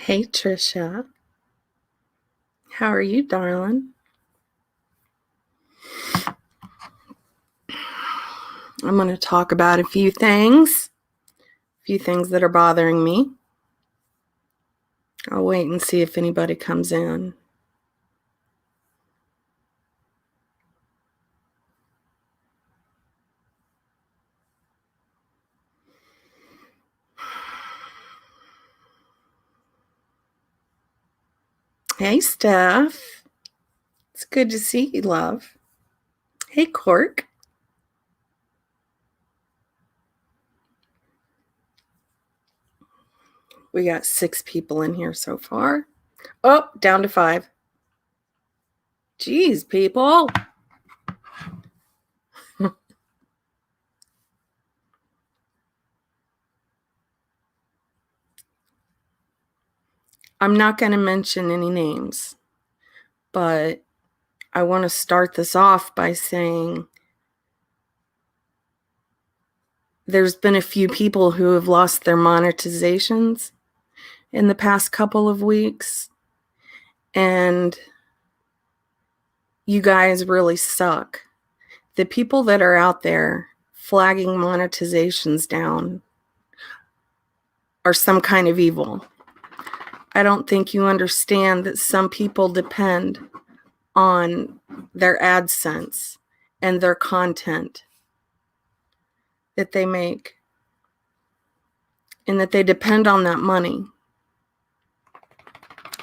Hey, Trisha. How are you, darling? I'm going to talk about a few things that are bothering me. I'll wait and see if anybody comes in. Hey, Steph. It's good to see you, love. Hey, Cork. We got 6 people in here so far. Oh, down to 5. Jeez, people. I'm not going to mention any names, but I want to start this off by saying there's been a few people who have lost their monetizations in the past couple of weeks, and you guys really suck. The people that are out there flagging monetizations down are some kind of evil. I don't think you understand that some people depend on their AdSense and their content that they make, and that they depend on that money.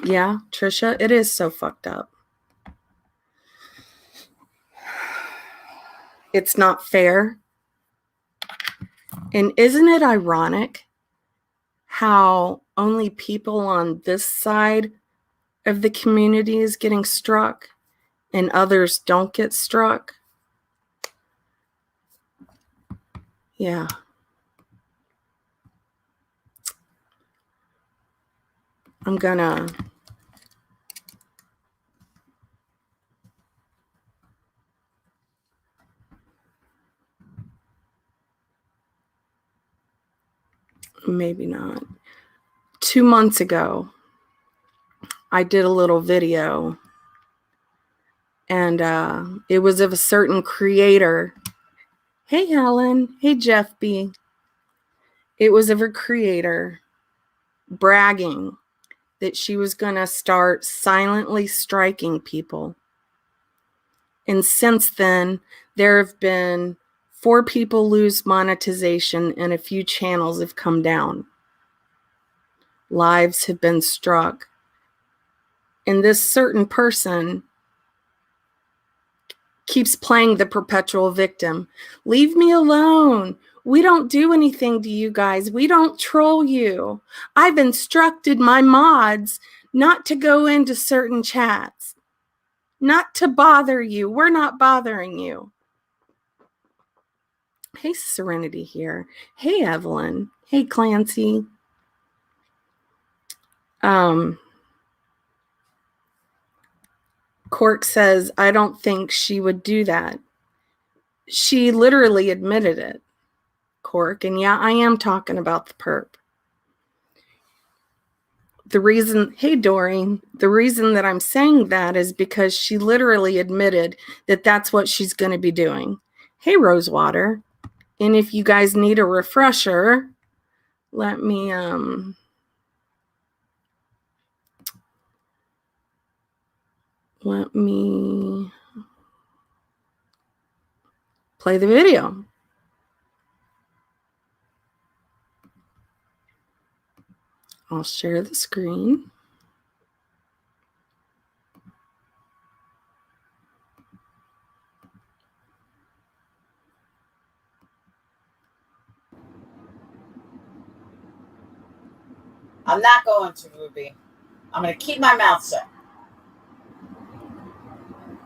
Yeah, Trisha, it is so fucked up. It's not fair. And isn't it ironic how only people on this side of the community is getting struck and others don't get struck? Yeah. I'm gonna maybe not. 2 months ago, I did a little video, and it was of a certain creator. Hey, Helen. Hey, Jeff B. It was of a creator bragging that she was going to start silently striking people. And since then, there have been 4 people lose monetization and a few channels have come down. Lives have been struck. And this certain person keeps playing the perpetual victim. Leave me alone. We don't do anything to you guys. We don't troll you. I've instructed my mods not to go into certain chats, not to bother you. We're not bothering you. Hey, Serenity here. Hey, Evelyn. Hey, Clancy. Cork says, I don't think she would do that. She literally admitted it, Cork. And yeah, I am talking about the perp. The reason, hey, Doreen, the reason that I'm saying that is because she literally admitted that that's what she's going to be doing. Hey, Rosewater. And if you guys need a refresher, let me play the video. I'll share the screen. I'm not going to, Ruby. I'm going to keep my mouth shut.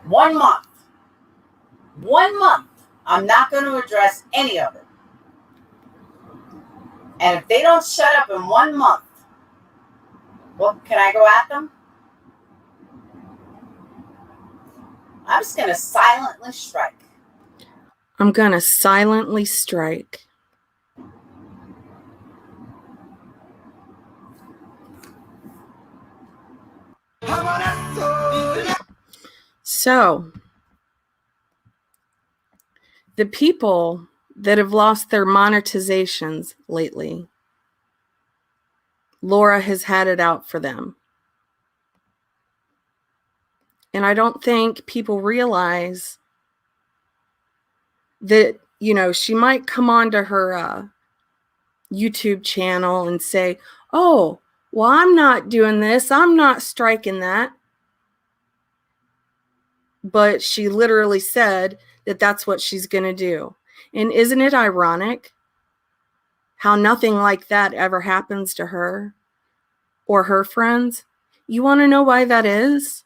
1 month. 1 month. I'm not going to address any of it. And if they don't shut up in 1 month, well, can I go at them? I'm just going to silently strike. I'm going to silently strike. So, the people that have lost their monetizations lately, Laura has had it out for them. And I don't think people realize that, she might come onto her YouTube channel and say, oh, well, I'm not doing this. I'm not striking that. But she literally said that that's what she's going to do. And isn't it ironic how nothing like that ever happens to her or her friends? You want to know why that is?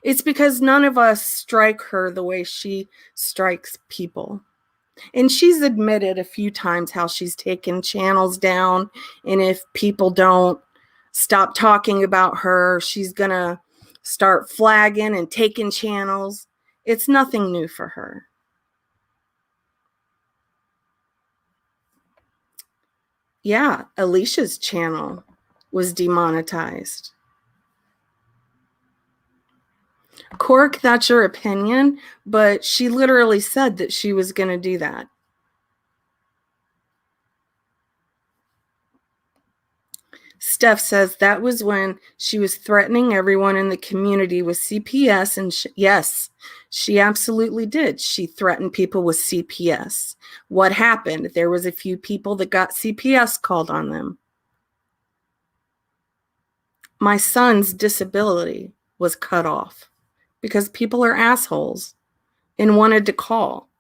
It's because none of us strike her the way she strikes people. And she's admitted a few times how she's taken channels down. And if people don't stop talking about her, she's going to start flagging and taking channels. It's nothing new for her. Yeah, Alicia's channel was demonetized. Cork, that's your opinion, but she literally said that she was going to do that. Steph says that was when she was threatening everyone in the community with CPS. And yes, she absolutely did. She threatened people with CPS. What happened? There was a few people that got CPS called on them. My son's disability was cut off because people are assholes and wanted to call.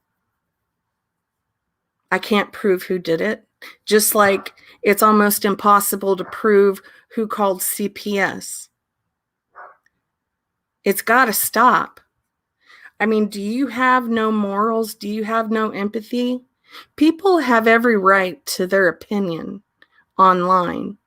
I can't prove who did it. Just like it's almost impossible to prove who called CPS. It's got to stop. I mean, do you have no morals? Do you have no empathy? People have every right to their opinion online.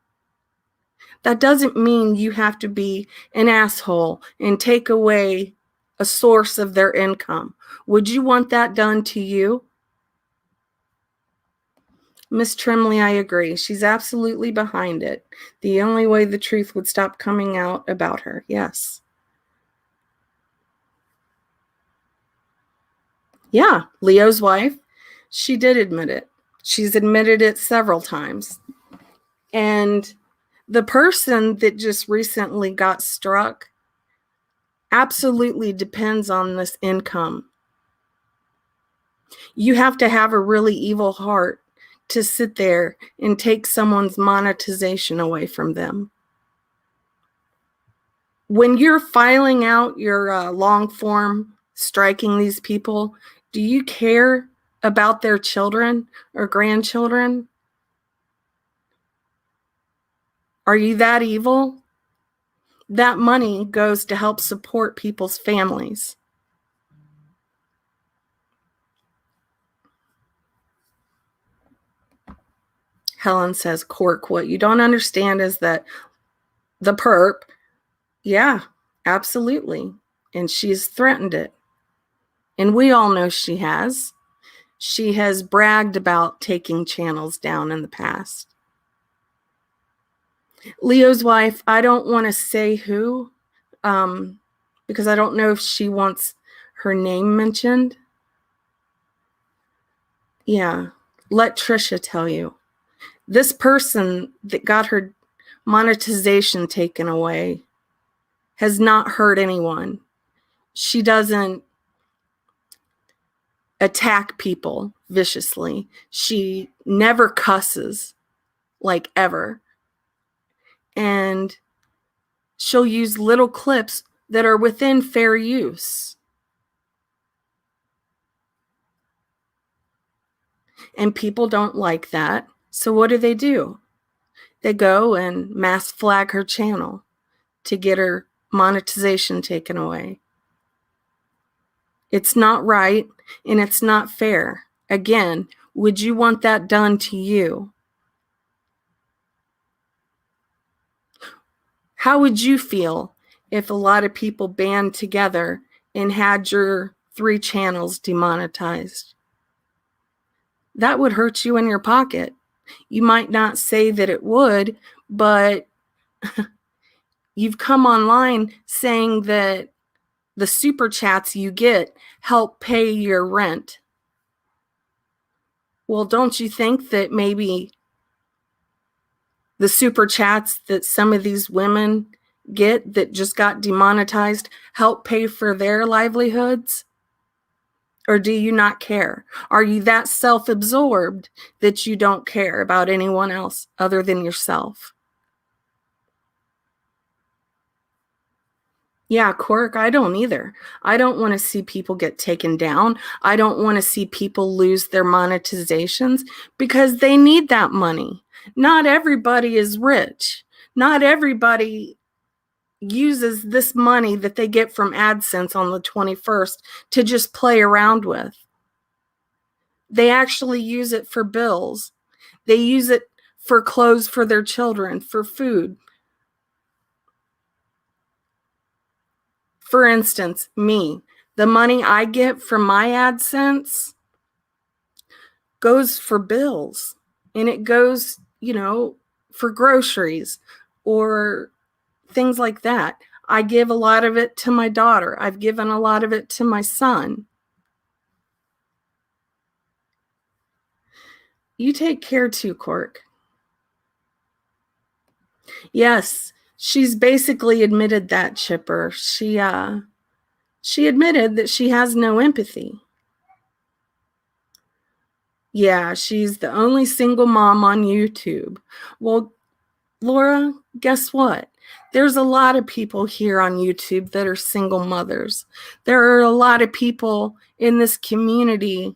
That doesn't mean you have to be an asshole and take away a source of their income. Would you want that done to you? Miss Trimley, I agree. She's absolutely behind it. The only way the truth would stop coming out about her. Yes. Yeah, Leo's wife, she did admit it. She's admitted it several times. And the person that just recently got struck absolutely depends on this income. You have to have a really evil heart to sit there and take someone's monetization away from them. When you're filing out your long form striking these people, do you care about their children or grandchildren? Are you that evil? That money goes to help support people's families. Helen says, Cork, what you don't understand is that the perp, yeah, absolutely. And she's threatened it. And we all know she has. She has bragged about taking channels down in the past. Leo's wife, I don't want to say who, because I don't know if she wants her name mentioned. Yeah, let Trisha tell you. This person that got her monetization taken away has not hurt anyone. She doesn't attack people viciously. She never cusses, like ever. And she'll use little clips that are within fair use. And people don't like that. So what do? They go and mass flag her channel to get her monetization taken away. It's not right and it's not fair. Again, would you want that done to you? How would you feel if a lot of people band together and had your 3 channels demonetized? That would hurt you in your pocket. You might not say that it would, but you've come online saying that the super chats you get help pay your rent. Well, don't you think that maybe the super chats that some of these women get that just got demonetized help pay for their livelihoods? Or do you not care? Are you that self-absorbed that you don't care about anyone else other than yourself? Yeah, Cork, I don't either. I don't want to see people get taken down. I don't want to see people lose their monetizations because they need that money. Not everybody is rich. Not everybody uses this money that they get from AdSense on the 21st to just play around with. They actually use it for bills. They use it for clothes for their children, for food. For instance, me, the money I get from my AdSense goes for bills, and it goes, for groceries or things like that. I give a lot of it to my daughter. I've given a lot of it to my son. You take care too, Cork. Yes, she's basically admitted that, Chipper. She admitted that she has no empathy. Yeah, she's the only single mom on YouTube. Well, Laura, guess what? There's a lot of people here on YouTube that are single mothers. There are a lot of people in this community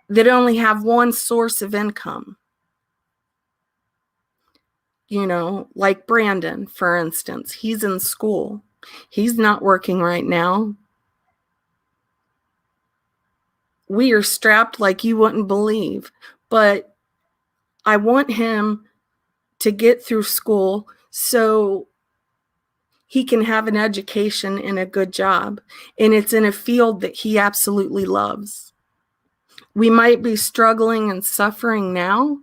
that only have one source of income. Like Brandon, for instance. He's in school. He's not working right now. We are strapped like you wouldn't believe. But I want him to get through school so he can have an education and a good job. And it's in a field that he absolutely loves. We might be struggling and suffering now,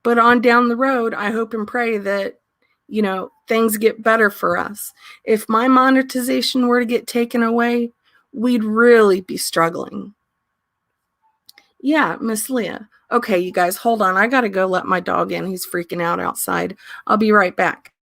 but on down the road, I hope and pray that, things get better for us. If my monetization were to get taken away, we'd really be struggling. Yeah, Miss Leah. Okay, you guys, hold on. I got to go let my dog in. He's freaking out outside. I'll be right back.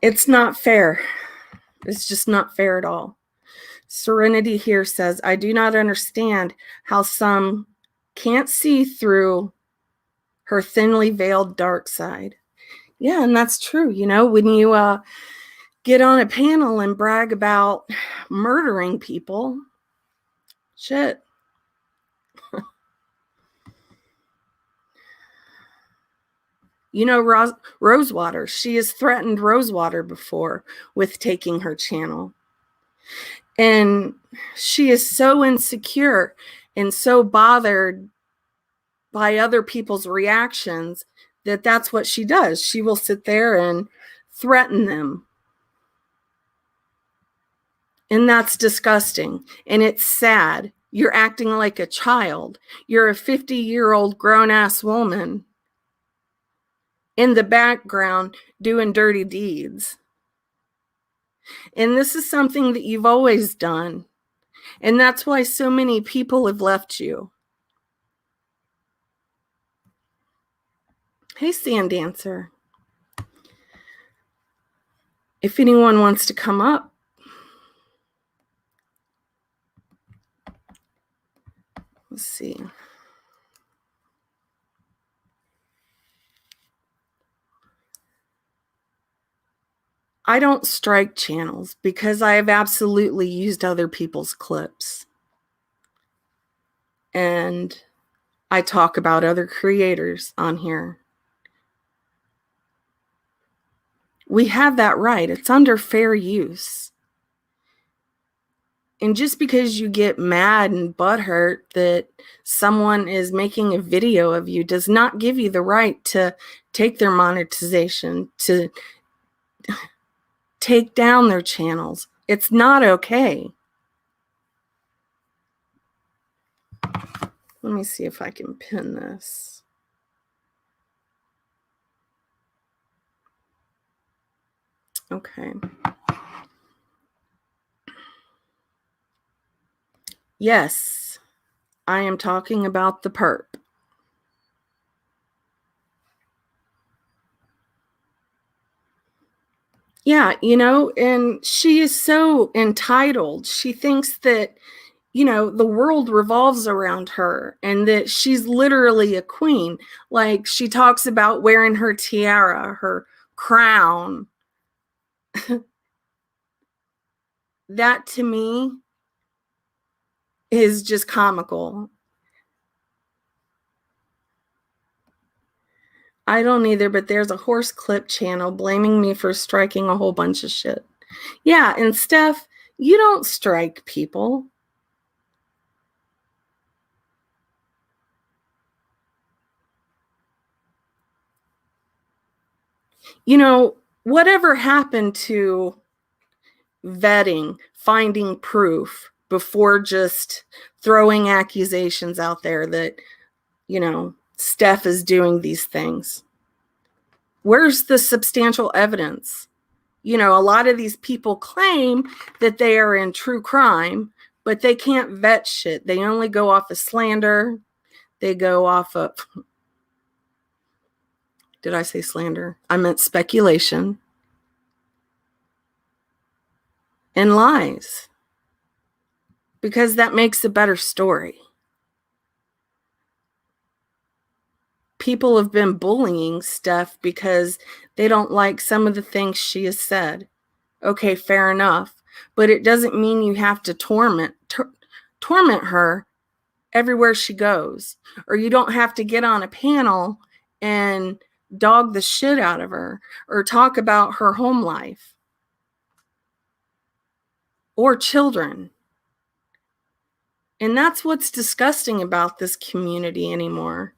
It's not fair. It's just not fair at all. Serenity here says, I do not understand how some can't see through her thinly veiled dark side. Yeah, and that's true. When you get on a panel and brag about murdering people, shit. Rosewater. She has threatened Rosewater before with taking her channel. And she is so insecure and so bothered by other people's reactions that that's what she does. She will sit there and threaten them. And that's disgusting. And it's sad. You're acting like a child. You're a 50-year-old grown-ass woman in the background doing dirty deeds. And this is something that you've always done. And that's why so many people have left you. Hey, Sand Dancer. If anyone wants to come up, let's see. I don't strike channels because I have absolutely used other people's clips. And I talk about other creators on here. We have that right. It's under fair use. And just because you get mad and butthurt that someone is making a video of you does not give you the right to take their monetization, to take down their channels. It's not okay. Let me see if I can pin this. Okay. Yes, I am talking about the perp. Yeah, and she is so entitled. She thinks that, the world revolves around her and that she's literally a queen. Like, she talks about wearing her tiara, her crown. That to me is just comical. I don't either, but there's a horse clip channel blaming me for striking a whole bunch of shit. Yeah, and Steph, you don't strike people. Whatever happened to vetting, finding proof before just throwing accusations out there that, Steph is doing these things? Where's the substantial evidence? A lot of these people claim that they are in true crime, but they can't vet shit. They only go off of slander. They go off of, did I say slander? I meant speculation and lies, because that makes a better story. People have been bullying Steph because they don't like some of the things she has said. Okay, fair enough. But it doesn't mean you have to torment her everywhere she goes. Or you don't have to get on a panel and dog the shit out of her or talk about her home life or children. And that's what's disgusting about this community anymore.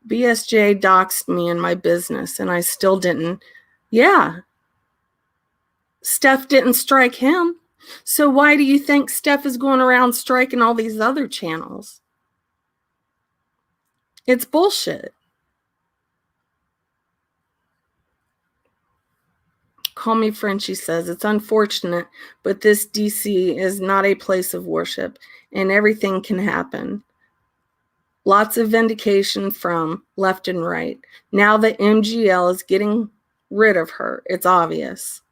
BSJ doxed me in my business and I still didn't. Yeah. Steph didn't strike him. So why do you think Steph is going around striking all these other channels? It's bullshit. Call me Frenchie says, it's unfortunate, but this DC is not a place of worship and everything can happen. Lots of vindication from left and right. Now that MGL is getting rid of her, it's obvious.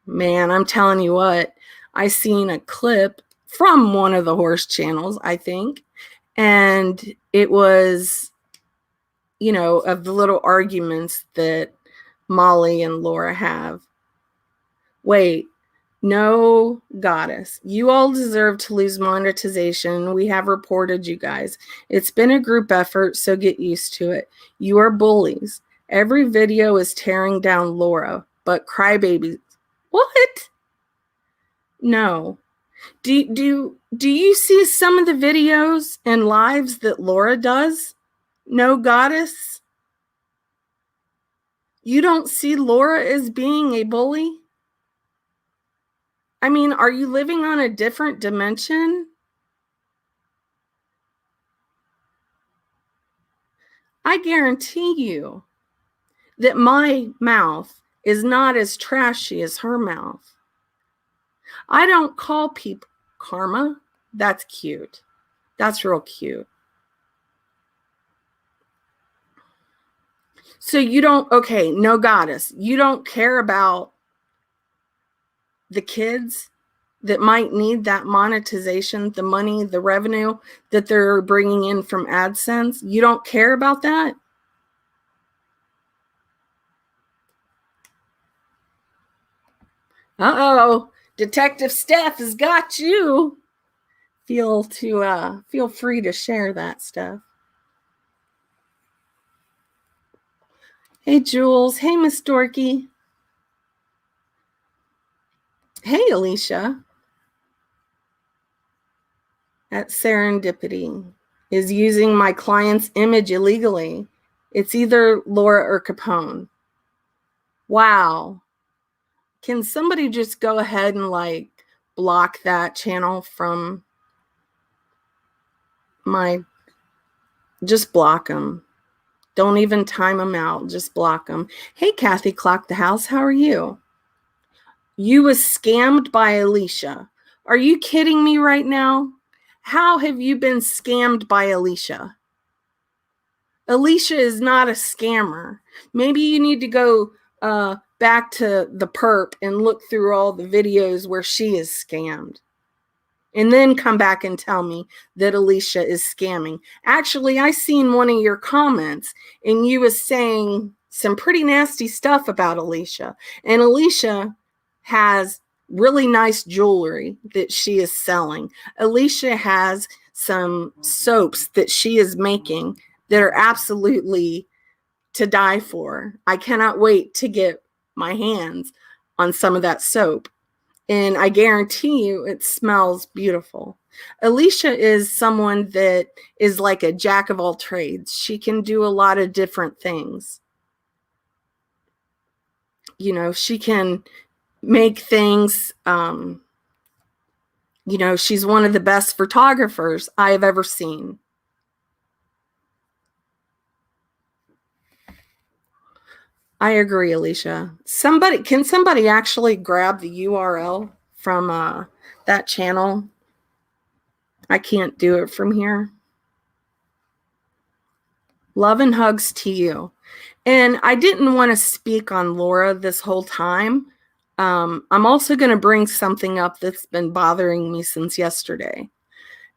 Man, I'm telling you what, I seen a clip from one of the horse channels, I think, and it was, of the little arguments that Molly and Laura have. Wait, no, goddess, you all deserve to lose monetization. We have reported you guys. It's been a group effort, so get used to it. You are bullies. Every video is tearing down Laura, but crybabies. What? No. Do you see some of the videos and lives that Laura does? No, goddess? You don't see Laura as being a bully? I mean, are you living on a different dimension? I guarantee you that my mouth is not as trashy as her mouth. I don't call people Karma. That's cute. That's real cute. So you don't, okay, no, goddess, you don't care about the kids that might need that monetization, the money, the revenue that they're bringing in from AdSense. You don't care about that? Uh-oh, Detective Steph has got you. Feel free to share that stuff. Hey, Jules. Hey, Miss Dorky. Hey, Alicia. At Serendipity is using my client's image illegally. It's either Laura or Capone. Wow. Can somebody just go ahead and like block that channel from my, just block them. Don't even time them out. Just block them. Hey, Kathy Clock the House. How are you? You was scammed by Alicia. Are you kidding me right now? How have you been scammed by Alicia? Alicia is not a scammer. Maybe you need to go back to the perp and look through all the videos where she is scammed. And then come back and tell me that Alicia is scamming. Actually, I seen one of your comments and you was saying some pretty nasty stuff about Alicia. And Alicia has really nice jewelry that she is selling. Alicia has some soaps that she is making that are absolutely to die for. I cannot wait to get my hands on some of that soap. And I guarantee you it smells beautiful. Alicia is someone that is like a jack of all trades. She can do a lot of different things. You know, she can make things, you know, she's one of the best photographers I have ever seen. I agree, Alicia. Can somebody actually grab the URL from that channel? I can't do it from here. Love and hugs to you. And I didn't want to speak on Laura this whole time. I'm also going to bring something up that's been bothering me since yesterday.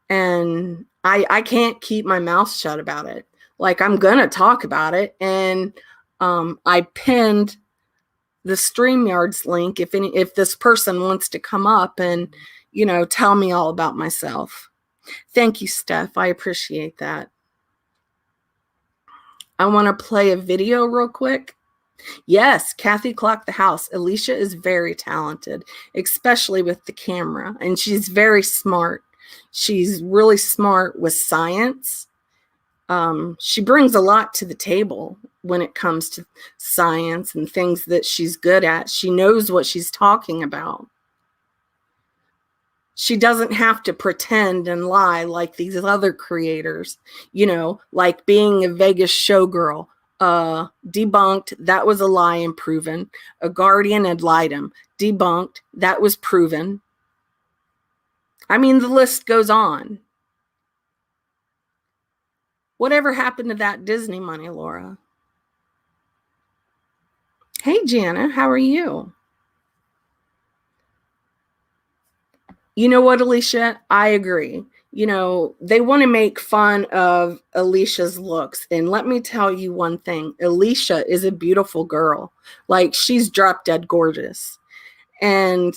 And I can't keep my mouth shut about it. Like, I'm going to talk about it. And I pinned the StreamYards link if this person wants to come up and, you know, tell me all about myself. Thank you, Steph. I appreciate that. I want to play a video real quick. Yes, Kathy Clock the House. Alicia is very talented, especially with the camera, and she's very smart. She's really smart with science. She brings a lot to the table when it comes to science and things that she's good at. She knows what she's talking about. She doesn't have to pretend and lie like these other creators, you know, like being a Vegas showgirl. Debunked, that was a lie and proven. A guardian had lied him. Debunked, that was proven. I mean, the list goes on. Whatever happened to that Disney money, Laura? Hey, Jana, how are you? You know what, Alicia? I agree. You know, they want to make fun of Alicia's looks. And let me tell you one thing. Alicia is a beautiful girl. Like, she's drop dead gorgeous. And,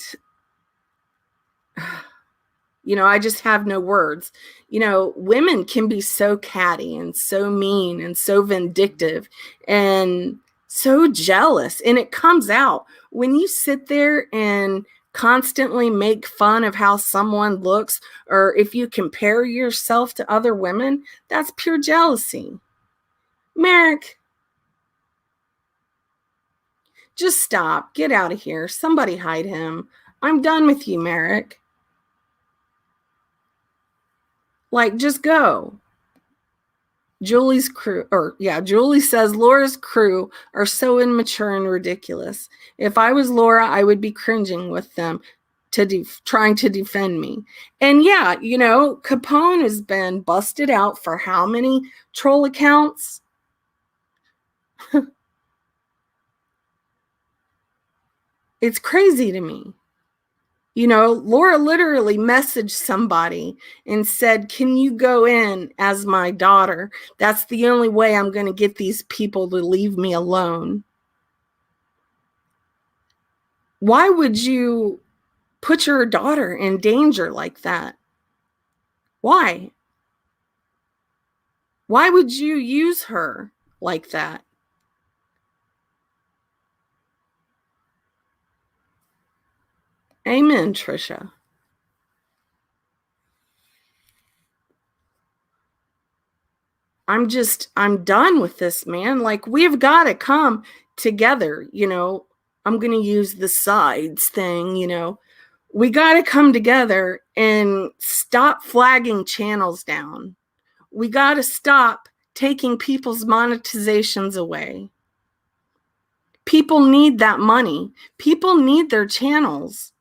you know, I just have no words. You know, women can be so catty and so mean and so vindictive and so jealous. And it comes out when you sit there and constantly make fun of how someone looks, or if you compare yourself to other women, that's pure jealousy. Merrick, just stop. Get out of here. Somebody hide him. I'm done with you, Merrick. Like, just go. Julie's crew, Julie says Laura's crew are so immature and ridiculous. If I was Laura, I would be cringing with them trying to defend me. And yeah, you know, Capone has been busted out for how many troll accounts? It's crazy to me. You know, Laura literally messaged somebody and said, can you go in as my daughter? That's the only way I'm going to get these people to leave me alone. Why would you put your daughter in danger like that? Why? Why would you use her like that? Amen, Trisha. I'm done with this, man. Like, we've got to come together, you know. I'm going to use the sides thing, you know. We got to come together and stop flagging channels down. We got to stop taking people's monetizations away. People need that money. People need their channels.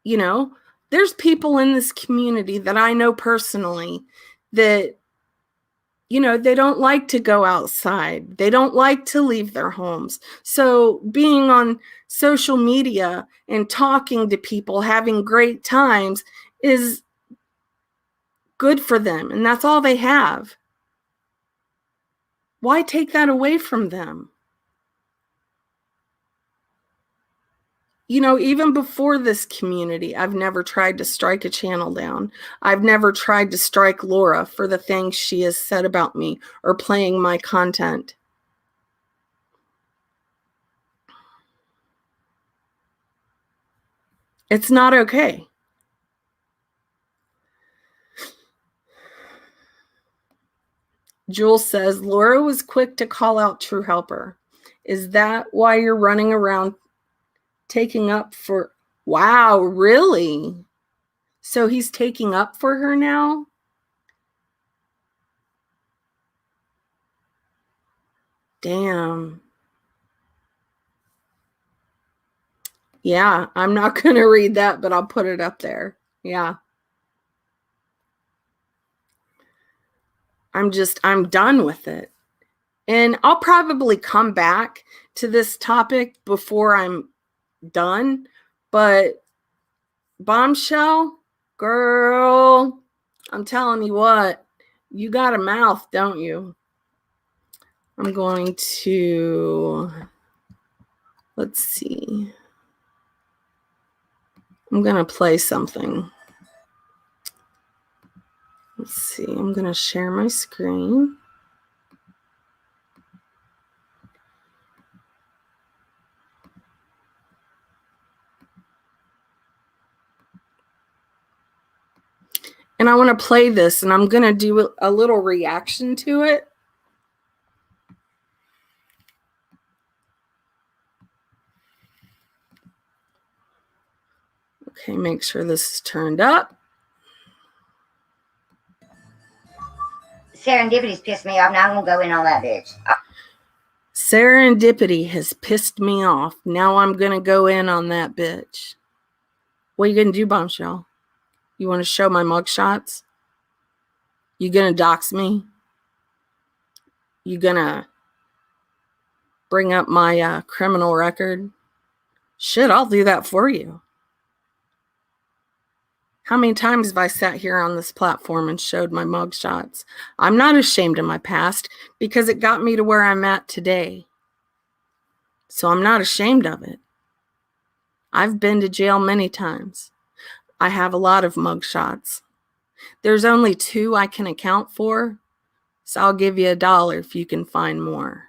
You know, there's people in this community that I know personally that, you know, they don't like to go outside. They don't like to leave their homes. So being on social media and talking to people, having great times is good for them. And that's all they have. Why take that away from them? You know, even before this community, I've never tried to strike a channel down. I've never tried to strike Laura for the things she has said about me or playing my content. It's not okay. Jules says, Laura was quick to call out True Helper. Is that why you're running around taking up for... Wow, really? So he's taking up for her now? Damn. Yeah, I'm not going to read that, but I'll put it up there. Yeah. I'm done with it. And I'll probably come back to this topic before I'm done. But Bombshell, girl, I'm telling you what, you got a mouth, don't you? I'm going to, let's see. I'm going to play something. Let's see. I'm going to share my screen. And I want to play this, and I'm going to do a little reaction to it. Okay, make sure this is turned up. Serendipity's pissed me off. Now I'm going to go in on that bitch. Serendipity has pissed me off. Now I'm going to go in on that bitch. What are you going to do, Bombshell? You want to show my mugshots? You going to dox me? You going to bring up my criminal record? Shit, I'll do that for you. How many times have I sat here on this platform and showed my mugshots? I'm not ashamed of my past because it got me to where I'm at today. So I'm not ashamed of it. I've been to jail many times. I have a lot of mugshots. There's only 2 I can account for, so I'll give you $1 if you can find more.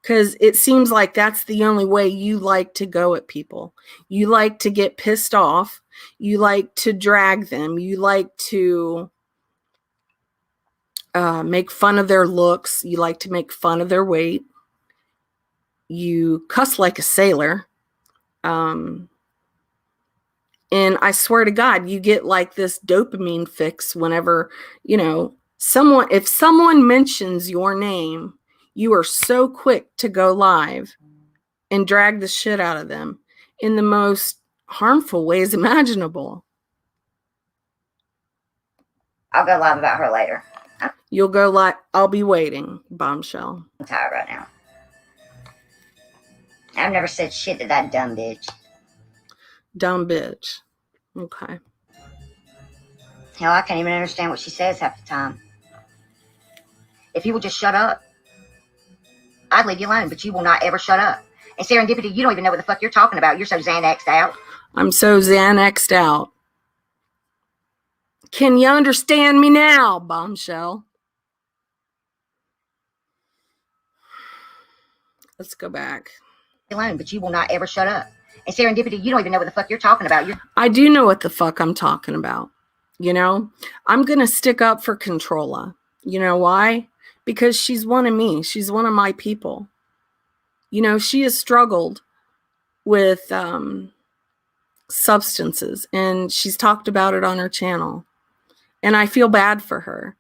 Because it seems like that's the only way you like to go at people. You like to get pissed off. You like to drag them. You like to make fun of their looks. You like to make fun of their weight. You cuss like a sailor. And I swear to God, you get like this dopamine fix whenever, you know, if someone mentions your name, you are so quick to go live and drag the shit out of them in the most harmful ways imaginable. I'll go live about her later. You'll go live. I'll be waiting, Bombshell. I'm tired right now. I've never said shit to that dumb bitch. Dumb bitch. Okay. Hell, I can't even understand what she says half the time. If you would just shut up, I'd leave you alone, but you will not ever shut up. And Serendipity, you don't even know what the fuck you're talking about. You're so Xanaxed out. I'm so Xanaxed out. Can you understand me now, Bombshell? Let's go back. alone, but you will not ever shut up. And serendipity, you don't even know what the fuck you're talking about. I do know what the fuck I'm talking about. You know, I'm going to stick up for Controlla. You know why? Because she's one of me. She's one of my people. You know, she has struggled with substances, and she's talked about it on her channel. And I feel bad for her.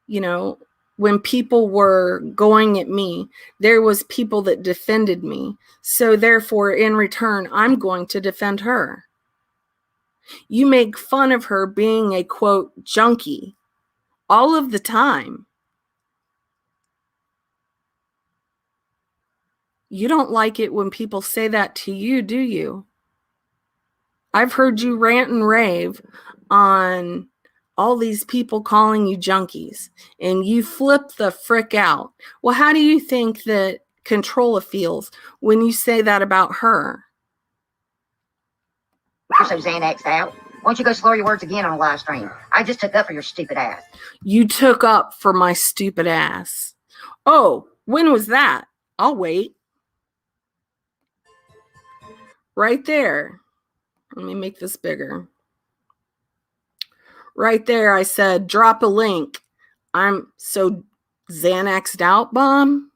You know, when people were going at me, there was people that defended me. So therefore, in return, I'm going to defend her. You make fun of her being a, quote, junkie all of the time. You don't like it when people say that to you, do you? I've heard you rant and rave on all these people calling you junkies, and you flip the frick out. Well, how do you think that Controlla feels when you say that about her? You're so Xanaxed out. Why don't you go slur your words again on a live stream? I just took up for your stupid ass. You took up for my stupid ass. Oh, when was that? I'll wait. Right there. Let me make this bigger. Right there, I said, drop a link. I'm so Xanaxed out, Bomb.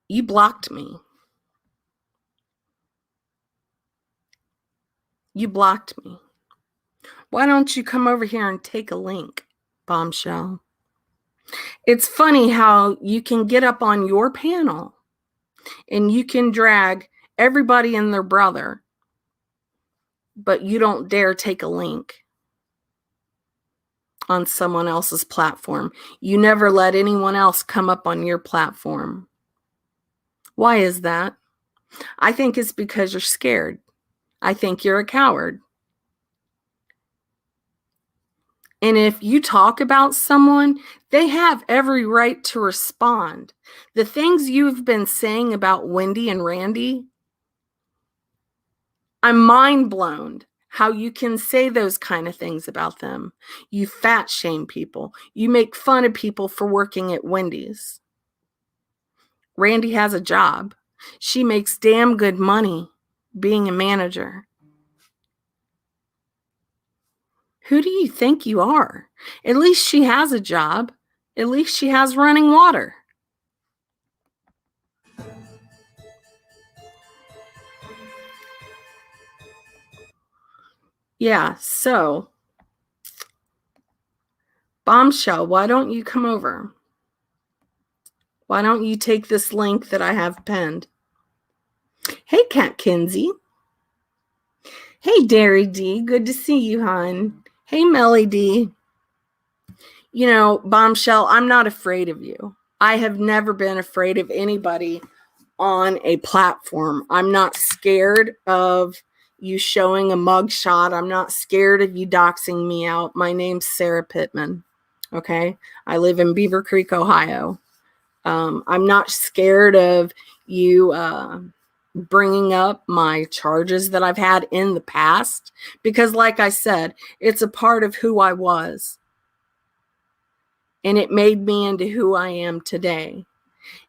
You blocked me. You blocked me. Why don't you come over here and take a link, Bombshell? It's funny how you can get up on your panel and you can drag everybody and their brother, but you don't dare take a link on someone else's platform. You never let anyone else come up on your platform. Why is that? I think it's because you're scared. I think you're a coward. And if you talk about someone, they have every right to respond. The things you've been saying about Wendy and Randy, I'm mind blown how you can say those kind of things about them. You fat shame people. You make fun of people for working at Wendy's. Randy has a job. She makes damn good money being a manager. Who do you think you are? At least she has a job. At least she has running water. Yeah, so, Bombshell, why don't you come over? Why don't you take this link that I have pinned? Hey, Cat Kinsey. Hey, Derry D. Good to see you, hon. Hey, Melly D. You know, Bombshell, I'm not afraid of you. I have never been afraid of anybody on a platform. I'm not scared of you showing a mugshot. I'm not scared of you doxing me out. My name's Sarah Pittman. Okay. I live in Beaver Creek, Ohio. I'm not scared of you bringing up my charges that I've had in the past, because like I said, it's a part of who I was. And it made me into who I am today.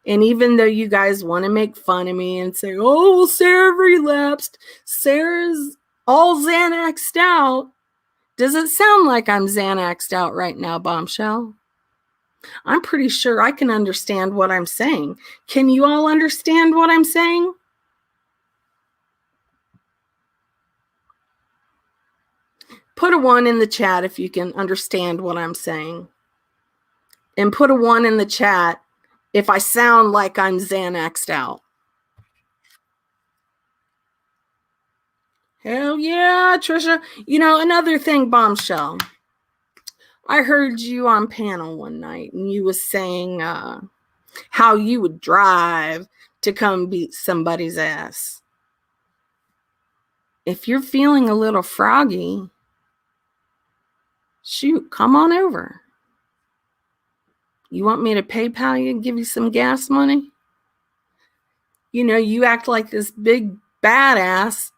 And even though you guys want to make fun of me and say, oh, well, Sarah relapsed, Sarah's all Xanaxed out. Does it sound like I'm Xanaxed out right now, Bombshell? I'm pretty sure I can understand what I'm saying. Can you all understand what I'm saying? Put a 1 in the chat if you can understand what I'm saying. And put a 1 in the chat if I sound like I'm Xanaxed out. Hell yeah, Trisha. You know, another thing, Bombshell. I heard you on panel one night and you was saying how you would drive to come beat somebody's ass. If you're feeling a little froggy, shoot, come on over. You want me to PayPal you and give you some gas money? You know, you act like this big badass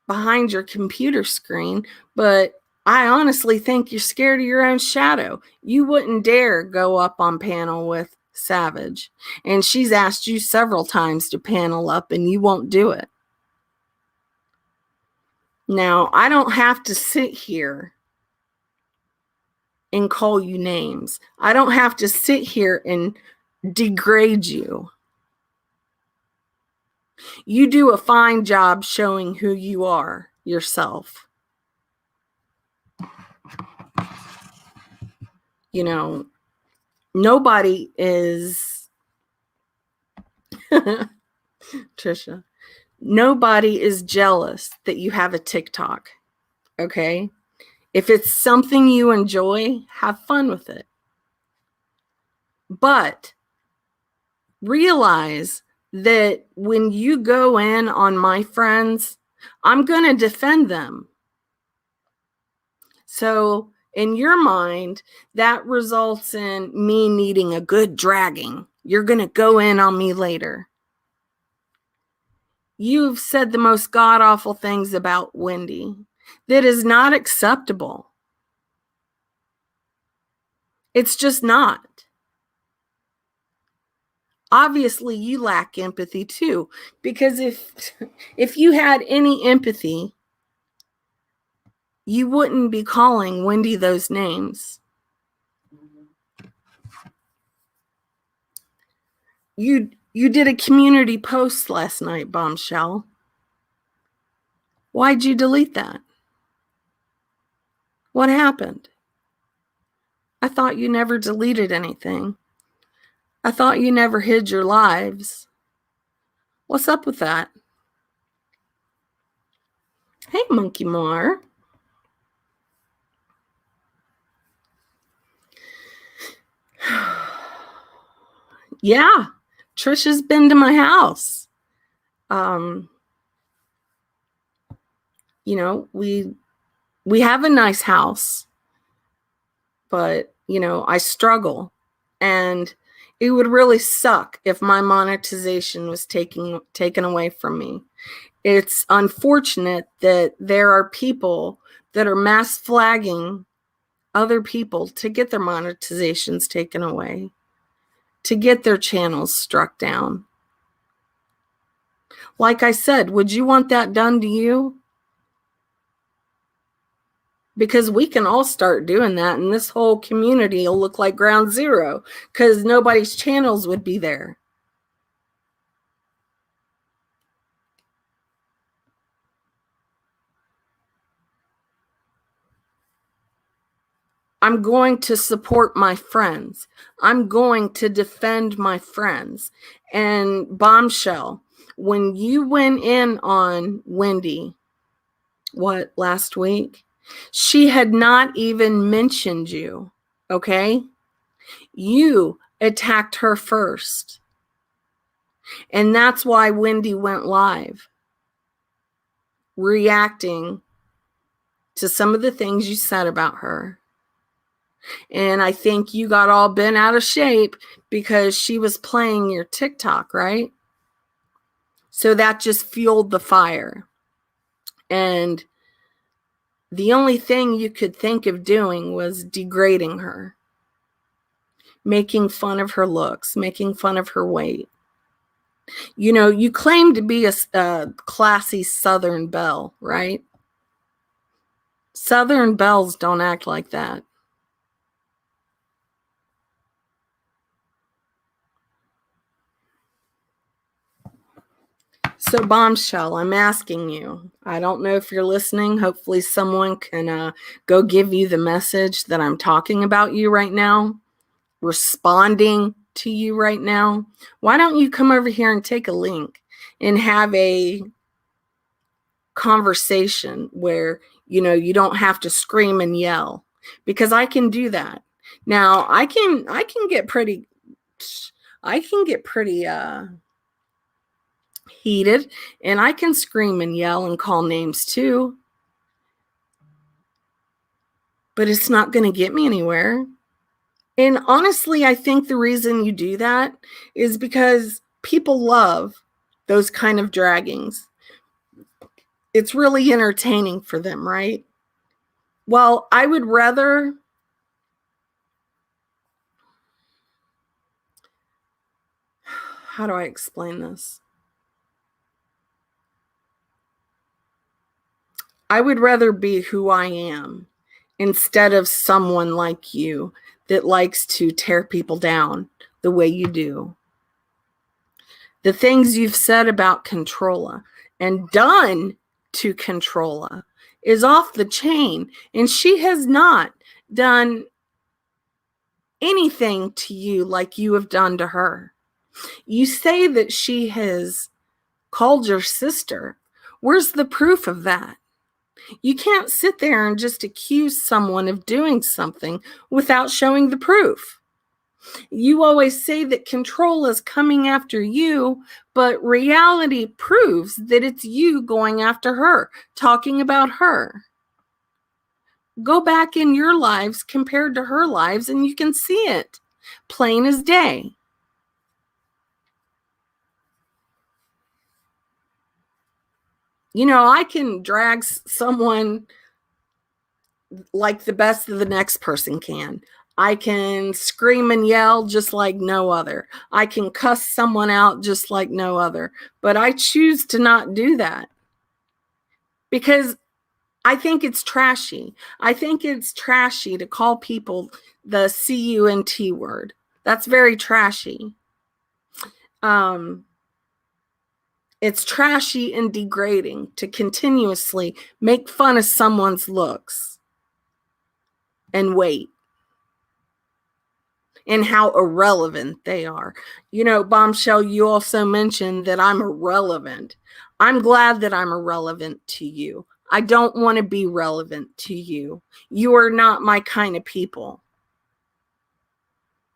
behind your computer screen, but I honestly think you're scared of your own shadow. You wouldn't dare go up on panel with Savage. And she's asked you several times to panel up and you won't do it. Now, I don't have to sit here and call you names. I don't have to sit here and degrade you. You do a fine job showing who you are yourself. You know, nobody is, Trisha, nobody is jealous that you have a TikTok, okay? If it's something you enjoy, have fun with it. But realize that when you go in on my friends, I'm going to defend them. So in your mind, that results in me needing a good dragging. You're going to go in on me later. You've said the most god-awful things about Wendy. That is not acceptable. It's just not. Obviously, you lack empathy too, because if you had any empathy, you wouldn't be calling Wendy those names. You did a community post last night, Bombshell. Why'd you delete that? What happened? I thought you never deleted anything. I thought you never hid your lives. What's up with that? Hey, Monkey Mar. Yeah, Trisha's been to my house. You know, we have a nice house, but, you know, I struggle. And it would really suck if my monetization was taken away from me. It's unfortunate that there are people that are mass flagging other people to get their monetizations taken away, to get their channels struck down. Like I said, would you want that done to you? Because we can all start doing that, and this whole community will look like ground zero because nobody's channels would be there. I'm going to support my friends. I'm going to defend my friends. And Bombshell, when you went in on Wendy, last week? She had not even mentioned you, okay? You attacked her first. And that's why Wendy went live, reacting to some of the things you said about her. And I think you got all bent out of shape because she was playing your TikTok, right? So that just fueled the fire. And the only thing you could think of doing was degrading her, making fun of her looks, making fun of her weight. You know, you claim to be a classy Southern belle, right? Southern belles don't act like that. So, Bombshell, I'm asking you. I don't know if you're listening. Hopefully someone can go give you the message that I'm talking about you right now, responding to you right now. Why don't you come over here and take a link and have a conversation where, you know, you don't have to scream and yell, because I can do that. Now, I can get pretty heated, and I can scream and yell and call names too. But it's not going to get me anywhere. And honestly, I think the reason you do that is because people love those kind of draggings. It's really entertaining for them, right? Well, I would rather how do I explain this? I would rather be who I am instead of someone like you that likes to tear people down the way you do. The things you've said about Controlla and done to Controlla is off the chain, and she has not done anything to you like you have done to her. You say that she has called your sister. Where's the proof of that? You can't sit there and just accuse someone of doing something without showing the proof. You always say that control is coming after you, but reality proves that it's you going after her, talking about her. Go back in your lives compared to her lives, and you can see it plain as day. You know, I can drag someone like the best of the next person can. I can scream and yell just like no other. I can cuss someone out just like no other. But I choose to not do that because I think it's trashy. I think it's trashy to call people the CUNT word. That's very trashy. It's trashy and degrading to continuously make fun of someone's looks and weight and how irrelevant they are. You know, Bombshell, you also mentioned that I'm irrelevant. I'm glad that I'm irrelevant to you. I don't want to be relevant to you. You are not my kind of people.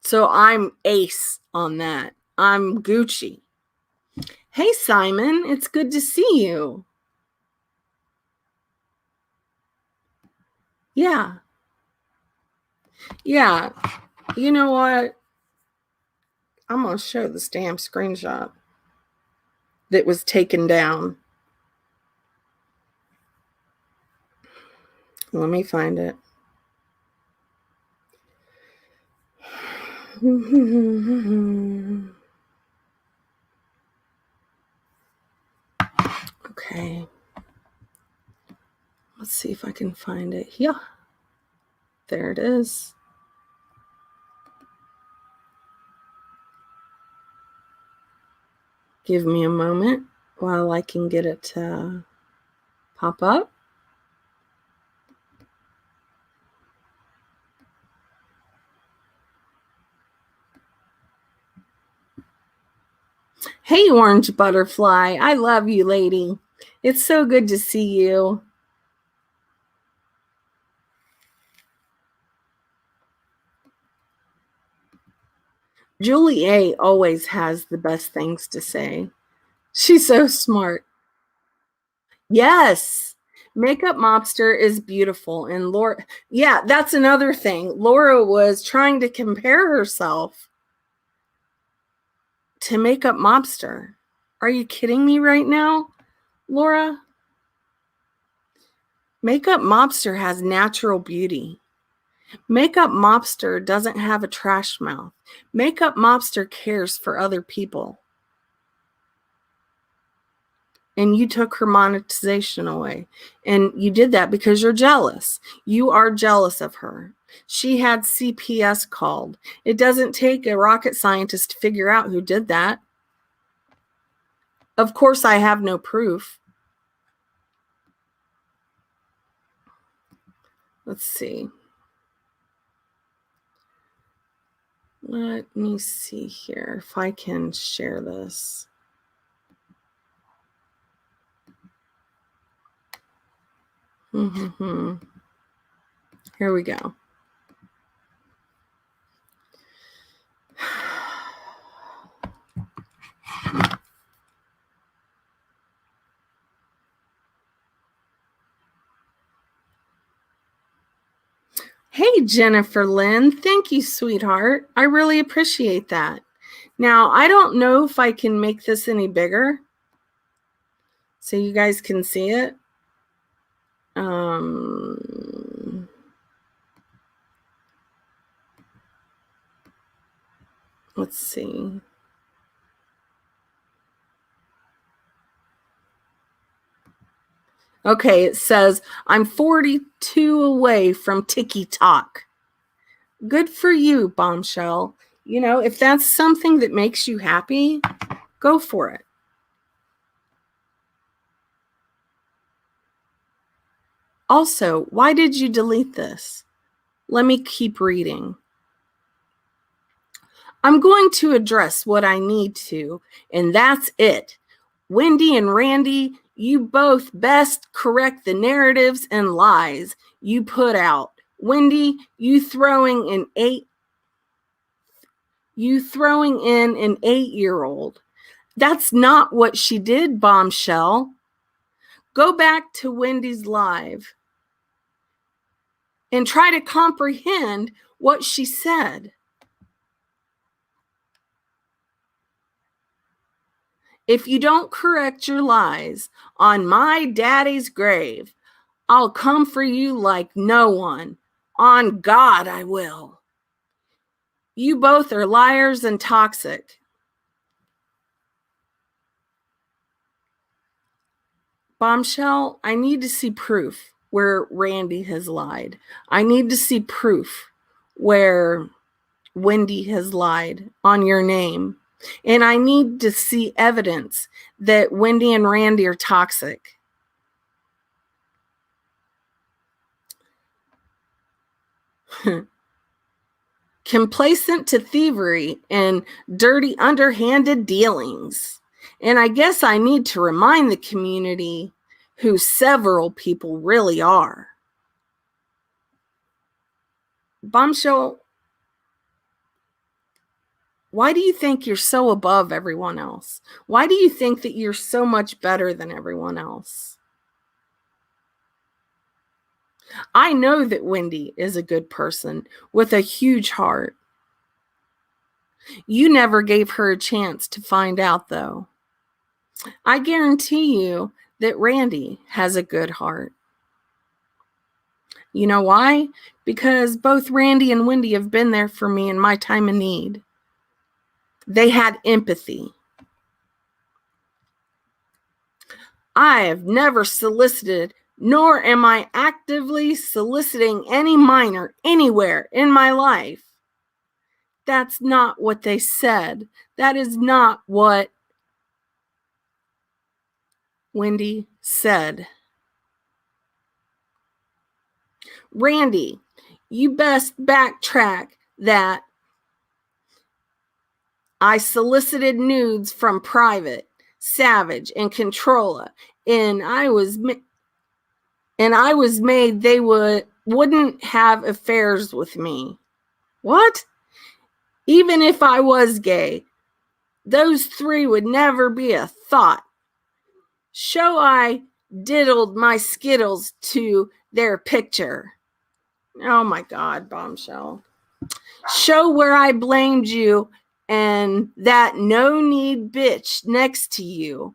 So I'm ace on that. I'm Gucci. Hey, Simon, it's good to see you. Yeah. Yeah. You know what? I'm going to show this damn screenshot that was taken down. Let me find it. Okay. Let's see if I can find it. Yeah. There it is. Give me a moment while I can get it to pop up. Hey, Orange Butterfly. I love you, lady. It's so good to see you. Julie A always has the best things to say. She's so smart. Yes. Makeup Mobster is beautiful. And Laura, yeah, that's another thing. Laura was trying to compare herself to Makeup Mobster. Are you kidding me right now, Laura? Makeup Mobster has natural beauty. Makeup Mobster doesn't have a trash mouth. Makeup Mobster cares for other people. And you took her monetization away. And you did that because you're jealous. You are jealous of her. She had CPS called. It doesn't take a rocket scientist to figure out who did that. Of course, I have no proof. Let's see. Let me see here if I can share this. Here we go. Hey, Jennifer Lynn. Thank you, sweetheart. I really appreciate that. Now, I don't know if I can make this any bigger so you guys can see it. Let's see. Okay, it says, I'm 42 away from TikTok. Good for you, Bombshell. You know, if that's something that makes you happy, go for it. Also, why did you delete this? Let me keep reading. I'm going to address what I need to, and that's it. Wendy and Randy, you both best correct the narratives and lies you put out. Wendy, you throwing in an 8-year-old. That's not what she did, Bombshell. Go back to Wendy's live and try to comprehend what she said. If you don't correct your lies on my daddy's grave, I'll come for you like no one. On God, I will. You both are liars and toxic. Bombshell, I need to see proof where Randy has lied. I need to see proof where Wendy has lied on your name. And I need to see evidence that Wendy and Randy are toxic. Complacent to thievery and dirty, underhanded dealings. And I guess I need to remind the community who several people really are. Bombshell, why do you think you're so above everyone else? Why do you think that you're so much better than everyone else? I know that Wendy is a good person with a huge heart. You never gave her a chance to find out, though. I guarantee you that Randy has a good heart. You know why? Because both Randy and Wendy have been there for me in my time of need. They had empathy. I have never solicited, nor am I actively soliciting any minor anywhere in my life. That's not what they said. That is not what Wendy said. Randy, you best backtrack that I solicited nudes from Private, Savage, and Controller, and I was made they wouldn't have affairs with me. What? Even if I was gay, those three would never be a thought. Show I diddled my skittles to their picture. Oh my God, Bombshell. Show where I blamed you and that no-need bitch next to you.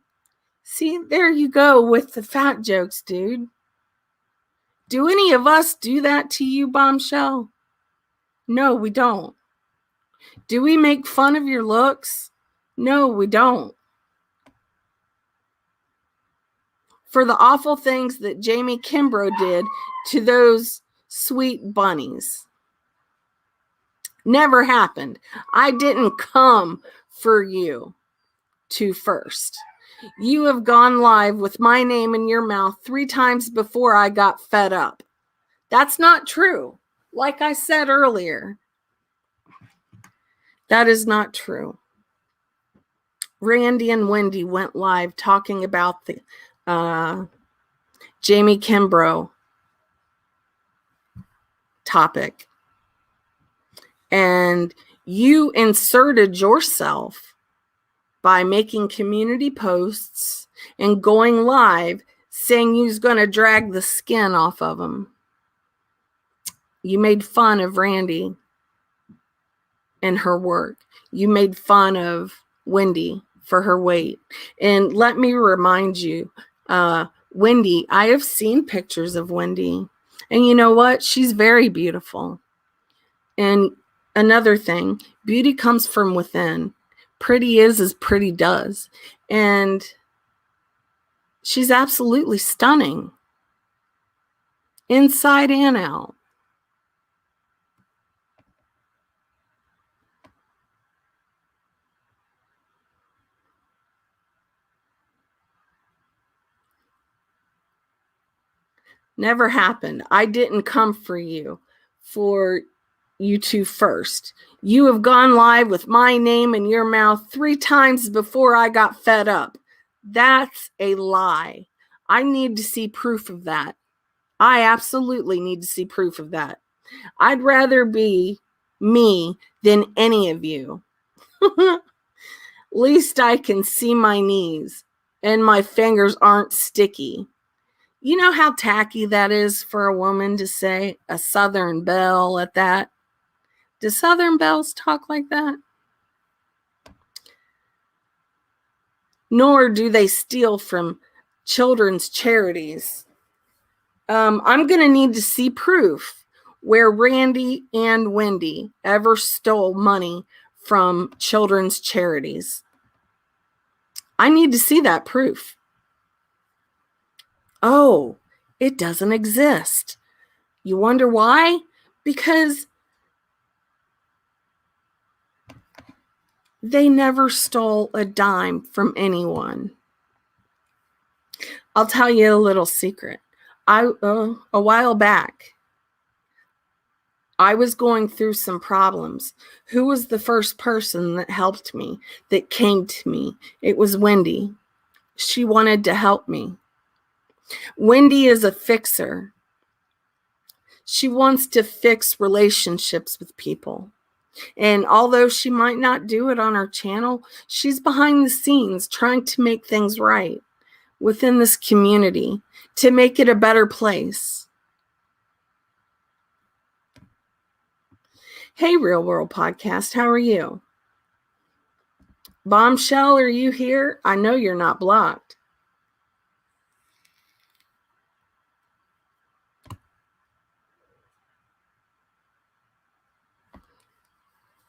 See, there you go with the fat jokes, dude. Do any of us do that to you, Bombshell? No, we don't. Do we make fun of your looks? No, we don't. For the awful things that Jamie Kimbrough did to those sweet bunnies. Never happened. I didn't come for you two first. You have gone live with my name in your mouth 3 times before I got fed up. That's not true. Like I said earlier, that is not true. Randy and Wendy went live talking about the Jamie Kimbrough topic. And you inserted yourself by making community posts and going live saying you was going to drag the skin off of them. You made fun of Randy and her work. You made fun of Wendy for her weight. And let me remind you, Wendy, I have seen pictures of Wendy. And you know what? She's very beautiful. And another thing, beauty comes from within. Pretty is as pretty does. And she's absolutely stunning, inside and out. Never happened. I didn't come for you two first. You have gone live with my name in your mouth 3 times before I got fed up. That's a lie. I need to see proof of that. I absolutely need to see proof of that. I'd rather be me than any of you. Least I can see my knees and my fingers aren't sticky. You know how tacky that is for a woman to say, a Southern belle at that? Do Southern belles talk like that? Nor do they steal from children's charities. I'm going to need to see proof where Randy and Wendy ever stole money from children's charities. I need to see that proof. Oh, it doesn't exist. You wonder why? Because they never stole a dime from anyone. I'll tell you a little secret. A while back, I was going through some problems. Who was the first person that helped me, that came to me? It was Wendy. She wanted to help me. Wendy is a fixer. She wants to fix relationships with people. And although she might not do it on her channel, she's behind the scenes trying to make things right within this community to make it a better place. Hey, Real World Podcast, how are you? Bombshell, are you here? I know you're not blocked.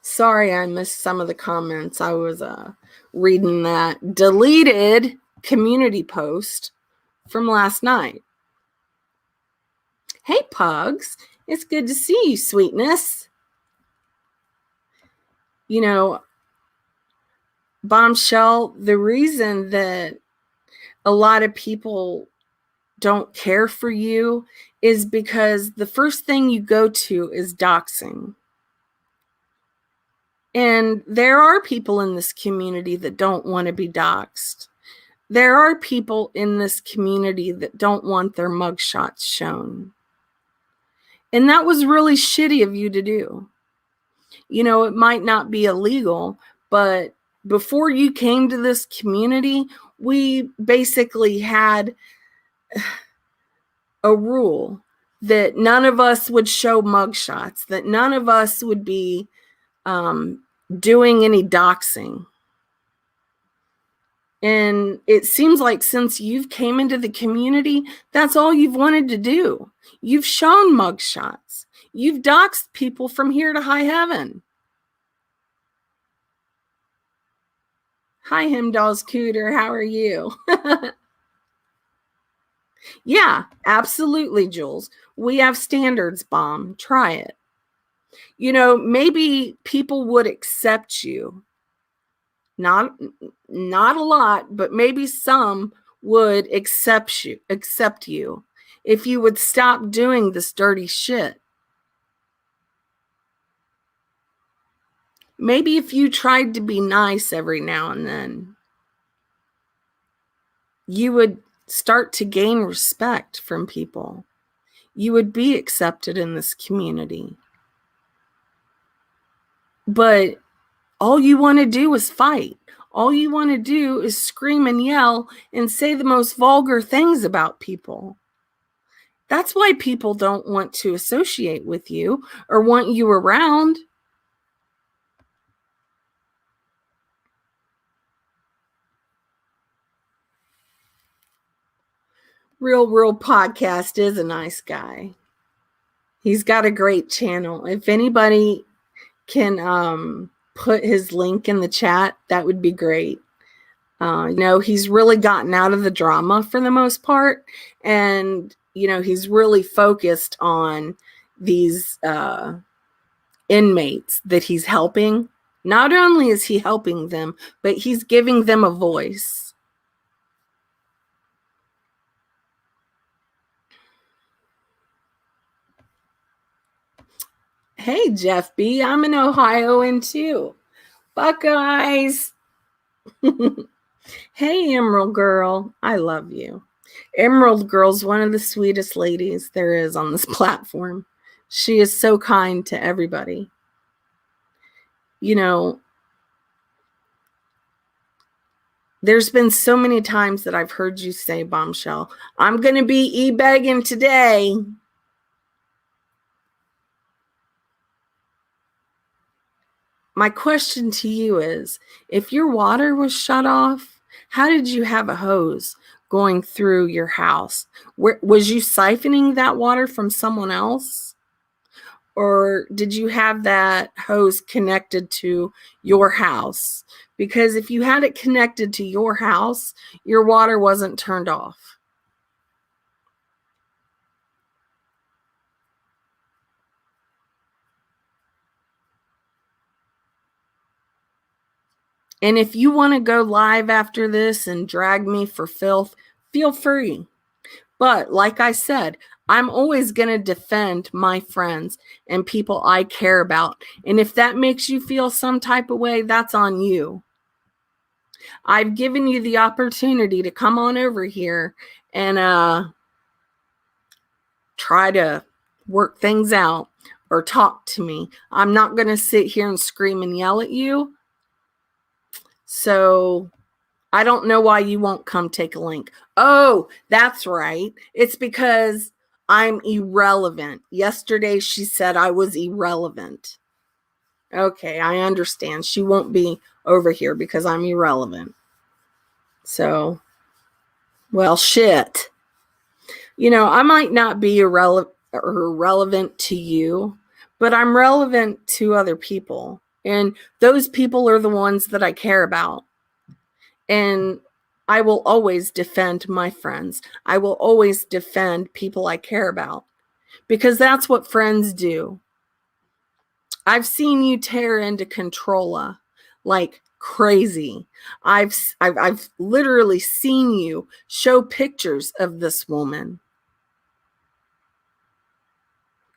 Sorry, I missed some of the comments. I was reading that deleted community post from last night. Hey, Pugs. It's good to see you, sweetness. You know, Bombshell, the reason that a lot of people don't care for you is because the first thing you go to is doxing. And there are people in this community that don't want to be doxed. There are people in this community that don't want their mugshots shown. And that was really shitty of you to do. You know, it might not be illegal, but before you came to this community, we basically had a rule that none of us would show mugshots, that none of us would be doing any doxing. And it seems like since you've came into the community, that's all you've wanted to do. You've shown mugshots. You've doxed people from here to high heaven. Hi, Hemdall's Cooter. How are you? Yeah, absolutely, Jules. We have standards, Bomb. Try it. You know, maybe people would accept you. Not a lot, but maybe some would accept you if you would stop doing this dirty shit. Maybe if you tried to be nice every now and then, you would start to gain respect from people. You would be accepted in this community. But all you want to do is fight. All you want to do is scream and yell and say the most vulgar things about people. That's why people don't want to associate with you or want you around. Real Podcast is a nice guy. He's got a great channel. If anybody can put his link in the chat, that would be great. He's really gotten out of the drama for the most part, and he's really focused on these inmates that he's helping. Not only is he helping them, but he's giving them a voice. Hey, Jeff B. I'm an Ohioan too. Buckeyes. Hey, Emerald Girl. I love you. Emerald Girl's one of the sweetest ladies there is on this platform. She is so kind to everybody. There's been so many times that I've heard you say, Bombshell, I'm going to be e-begging today. My question to you is, if your water was shut off, how did you have a hose going through your house? Was you siphoning that water from someone else? Or did you have that hose connected to your house? Because if you had it connected to your house, your water wasn't turned off. And if you want to go live after this and drag me for filth, feel free. But like I said, I'm always going to defend my friends and people I care about. And if that makes you feel some type of way, that's on you. I've given you the opportunity to come on over here and try to work things out or talk to me. I'm not going to sit here and scream and yell at you. So I don't know why you won't come take a link. Oh, that's right. It's because I'm irrelevant. Yesterday she said I was irrelevant. Okay, I understand. She won't be over here because I'm irrelevant. So, well, shit. I might not be irrelevant to you, but I'm relevant to other people. And those people are the ones that I care about. And I will always defend my friends. I will always defend people I care about because that's what friends do. I've seen you tear into Controlla like crazy. I've literally seen you show pictures of this woman.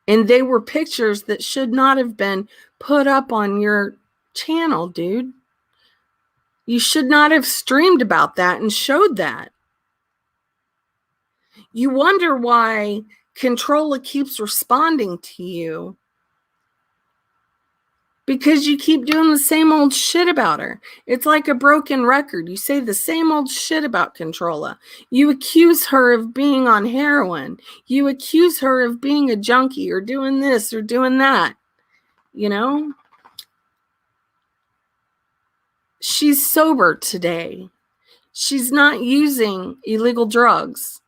And they were pictures that should not have been put up on your channel, dude. You should not have streamed about that and showed that. You wonder why Controlla keeps responding to you. Because you keep doing the same old shit about her. It's like a broken record. You say the same old shit about Controlla. You accuse her of being on heroin. You accuse her of being a junkie or doing this or doing that. She's sober today. She's not using illegal drugs.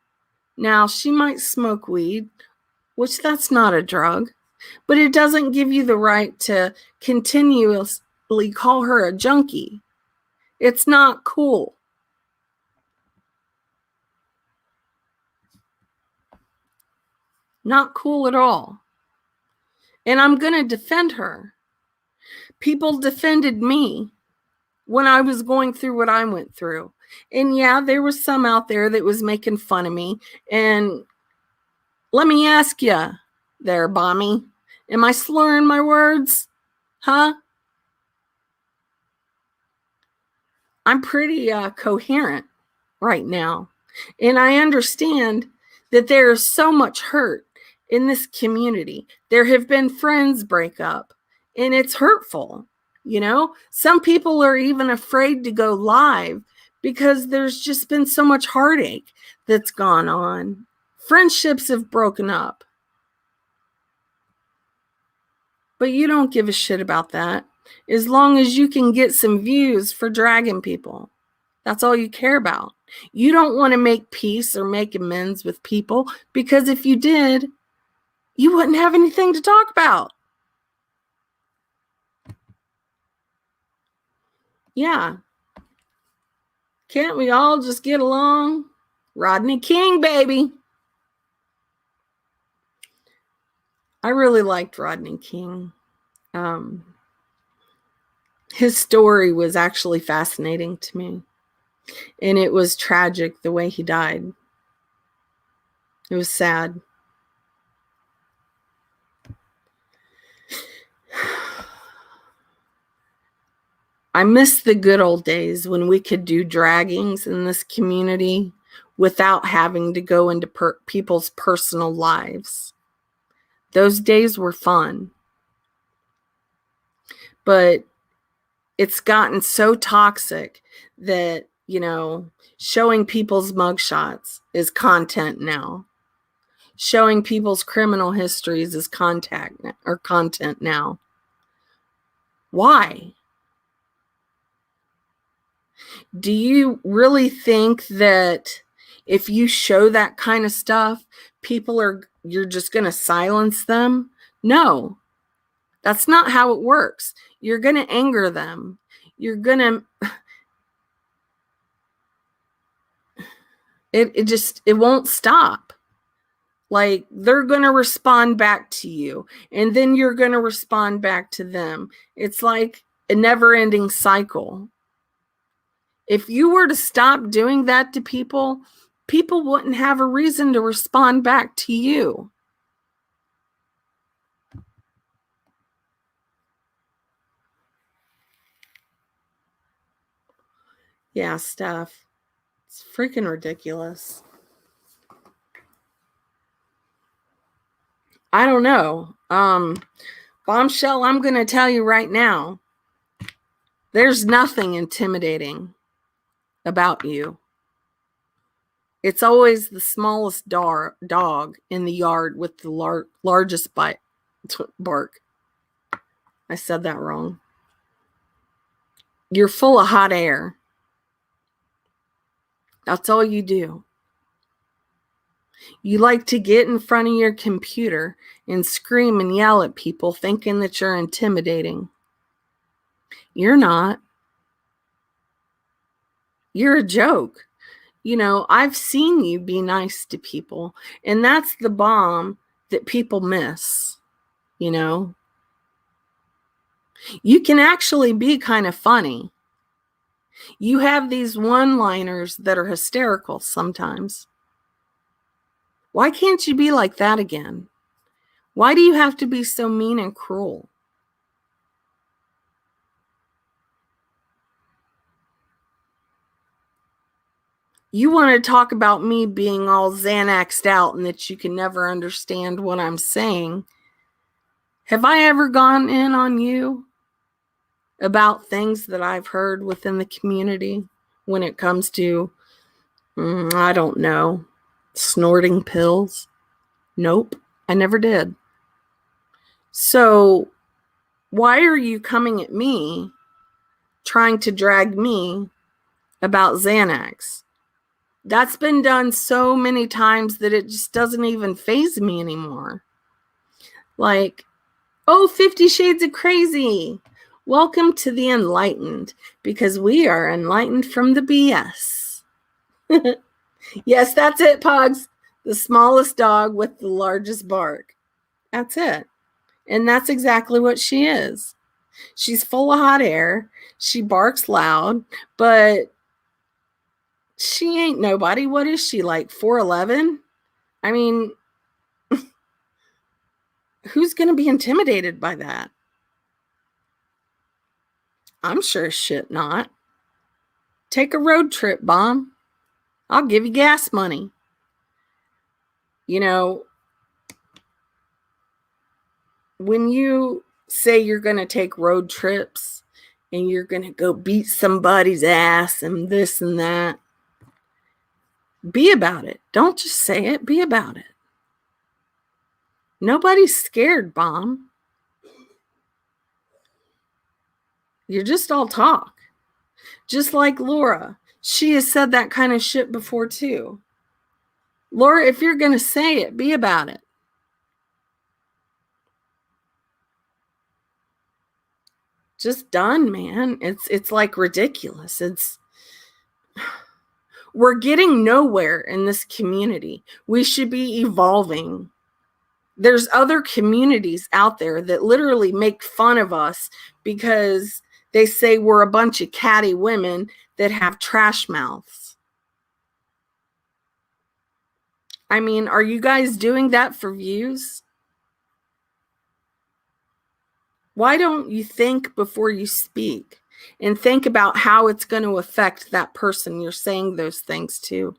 Now, she might smoke weed, which that's not a drug, but it doesn't give you the right to continuously call her a junkie. It's not cool. Not cool at all. And I'm going to defend her. People defended me when I was going through what I went through. And yeah, there was some out there that was making fun of me. And let me ask you there, Bommy, am I slurring my words? Huh? I'm pretty coherent right now. And I understand that there is so much hurt in this community. There have been friends break up, and it's hurtful. Some people are even afraid to go live because there's just been so much heartache that's gone on. Friendships have broken up. But you don't give a shit about that. As long as you can get some views for dragging people. That's all you care about. You don't want to make peace or make amends with people, because if you did, you wouldn't have anything to talk about. Yeah. Can't we all just get along? Rodney King, baby. I really liked Rodney King. His story was actually fascinating to me. And it was tragic the way he died. It was sad. I miss the good old days when we could do draggings in this community without having to go into people's personal lives. Those days were fun. But it's gotten so toxic that, showing people's mugshots is content now. Showing people's criminal histories is content now. Why? Do you really think that if you show that kind of stuff, you're just going to silence them? No, that's not how it works. You're going to anger them. You're going to, it won't stop. Like, they're going to respond back to you, and then you're going to respond back to them. It's like a never-ending cycle. If you were to stop doing that to people, people wouldn't have a reason to respond back to you. Yeah, Steph. It's freaking ridiculous. I don't know. Bombshell, I'm going to tell you right now, there's nothing intimidating about you. It's always the smallest dog in the yard with the largest bark. I said that wrong. You're full of hot air. That's all you do. You like to get in front of your computer and scream and yell at people thinking that you're intimidating. You're not. You're a joke. I've seen you be nice to people, and that's the bomb that people miss. You can actually be kind of funny. You have these one-liners that are hysterical sometimes. Why can't you be like that again? Why do you have to be so mean and cruel? You want to talk about me being all Xanaxed out and that you can never understand what I'm saying. Have I ever gone in on you about things that I've heard within the community when it comes to, I don't know, snorting pills? Nope, I never did. So why are you coming at me, trying to drag me about Xanax? That's been done so many times that it just doesn't even faze me anymore. Like, 50 Shades of Crazy. Welcome to the enlightened, because we are enlightened from the BS. Yes, that's it, Pugs. The smallest dog with the largest bark. That's it. And that's exactly what she is. She's full of hot air. She barks loud, but she ain't nobody. What is she, like 4'11"? I mean, who's going to be intimidated by that? I'm sure as shit not. Take a road trip, Bomb. I'll give you gas money. When you say you're going to take road trips and you're going to go beat somebody's ass and this and that, be about it. Don't just say it. Be about it. Nobody's scared, Bomb. You're just all talk. Just like Laura. She has said that kind of shit before too. Laura, if you're going to say it, be about it. Just done, man. It's like ridiculous. We're getting nowhere in this community. We should be evolving. There's other communities out there that literally make fun of us because they say we're a bunch of catty women that have trash mouths. I mean, are you guys doing that for views? Why don't you think before you speak and think about how it's going to affect that person you're saying those things to?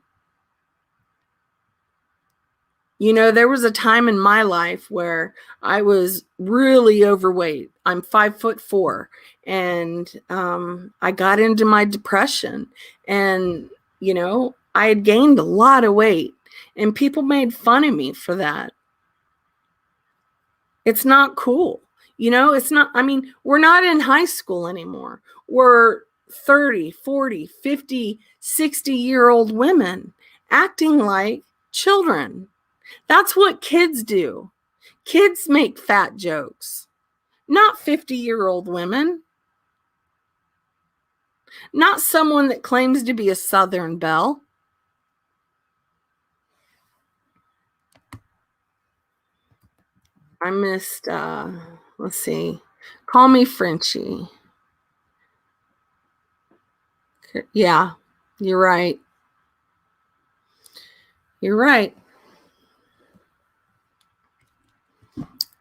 You know, there was a time in my life where I was really overweight. I'm 5'4", and I got into my depression, and, you know, I had gained a lot of weight, and people made fun of me for that. It's not cool. You know, it's not, I mean, we're not in high school anymore. We're 30, 40, 50, 60-year-old women acting like children. That's what kids do. Kids make fat jokes, not 50-year-old women, not someone that claims to be a Southern belle. I missed, let's see, call me Frenchie. Yeah, you're right. You're right.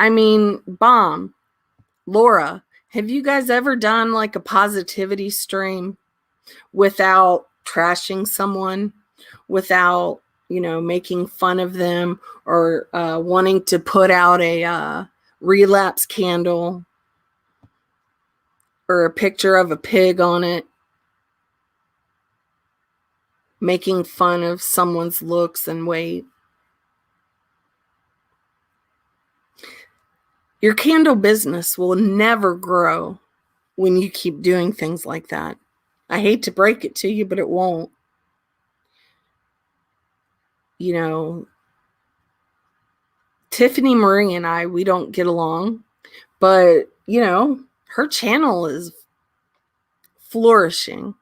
I mean, bomb. Laura, have you guys ever done like a positivity stream without trashing someone, without, you know, making fun of them, or wanting to put out a relapse candle or a picture of a pig on it, making fun of someone's looks and weight? Your candle business will never grow when you keep doing things like that. I hate to break it to you, but it won't. You know, Tiffany Marie and I, we don't get along, but, you know, her channel is flourishing.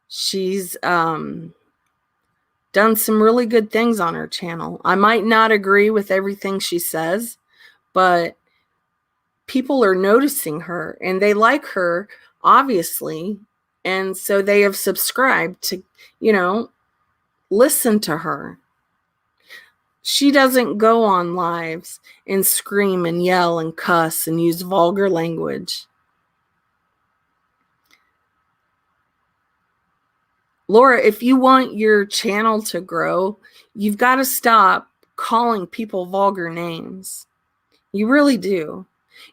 She's done some really good things on her channel. I might not agree with everything she says, but people are noticing her and they like her, obviously. And so they have subscribed to, you know, listen to her. She doesn't go on lives and scream and yell and cuss and use vulgar language. Laura, if you want your channel to grow, you've got to stop calling people vulgar names. You really do.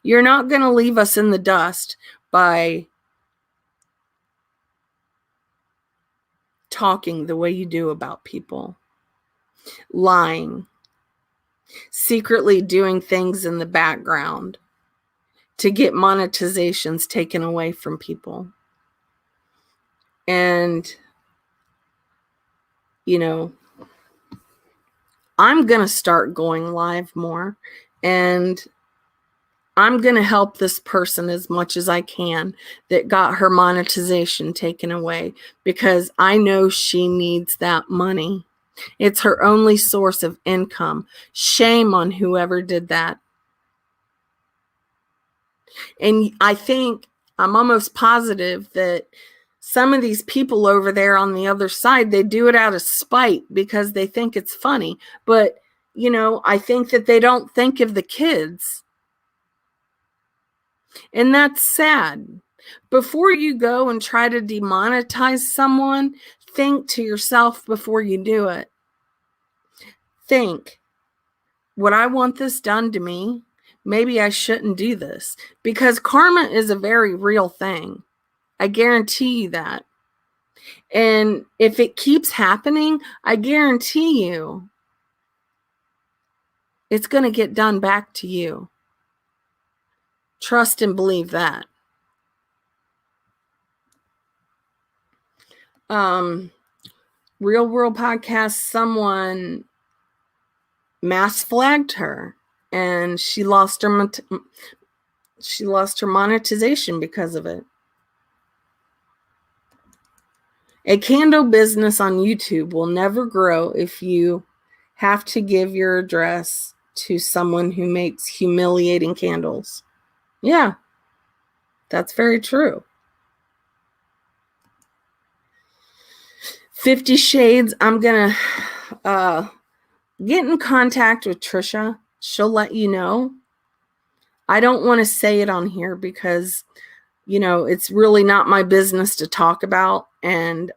You're not going to leave us in the dust by talking the way you do about people, lying, secretly doing things in the background to get monetizations taken away from people. And, you know, I'm going to start going live more, and I'm going to help this person as much as I can that got her monetization taken away, because I know she needs that money. It's her only source of income. Shame on whoever did that. And I think, I'm almost positive that some of these people over there on the other side, they do it out of spite because they think it's funny. But, you know, I think that they don't think of the kids. And that's sad. Before you go and try to demonetize someone, think to yourself before you do it. Think, would I want this done to me? Maybe I shouldn't do this, because karma is a very real thing. I guarantee you that. And if it keeps happening, I guarantee you it's going to get done back to you. Trust and believe that. Real World Podcast, someone mass flagged her, and she lost her monetization because of it. A candle business on YouTube will never grow if you have to give your address to someone who makes humiliating candles. Yeah, that's very true. 50 Shades, I'm going to get in contact with Trisha. She'll let you know. I don't want to say it on here because, it's really not my business to talk about. And,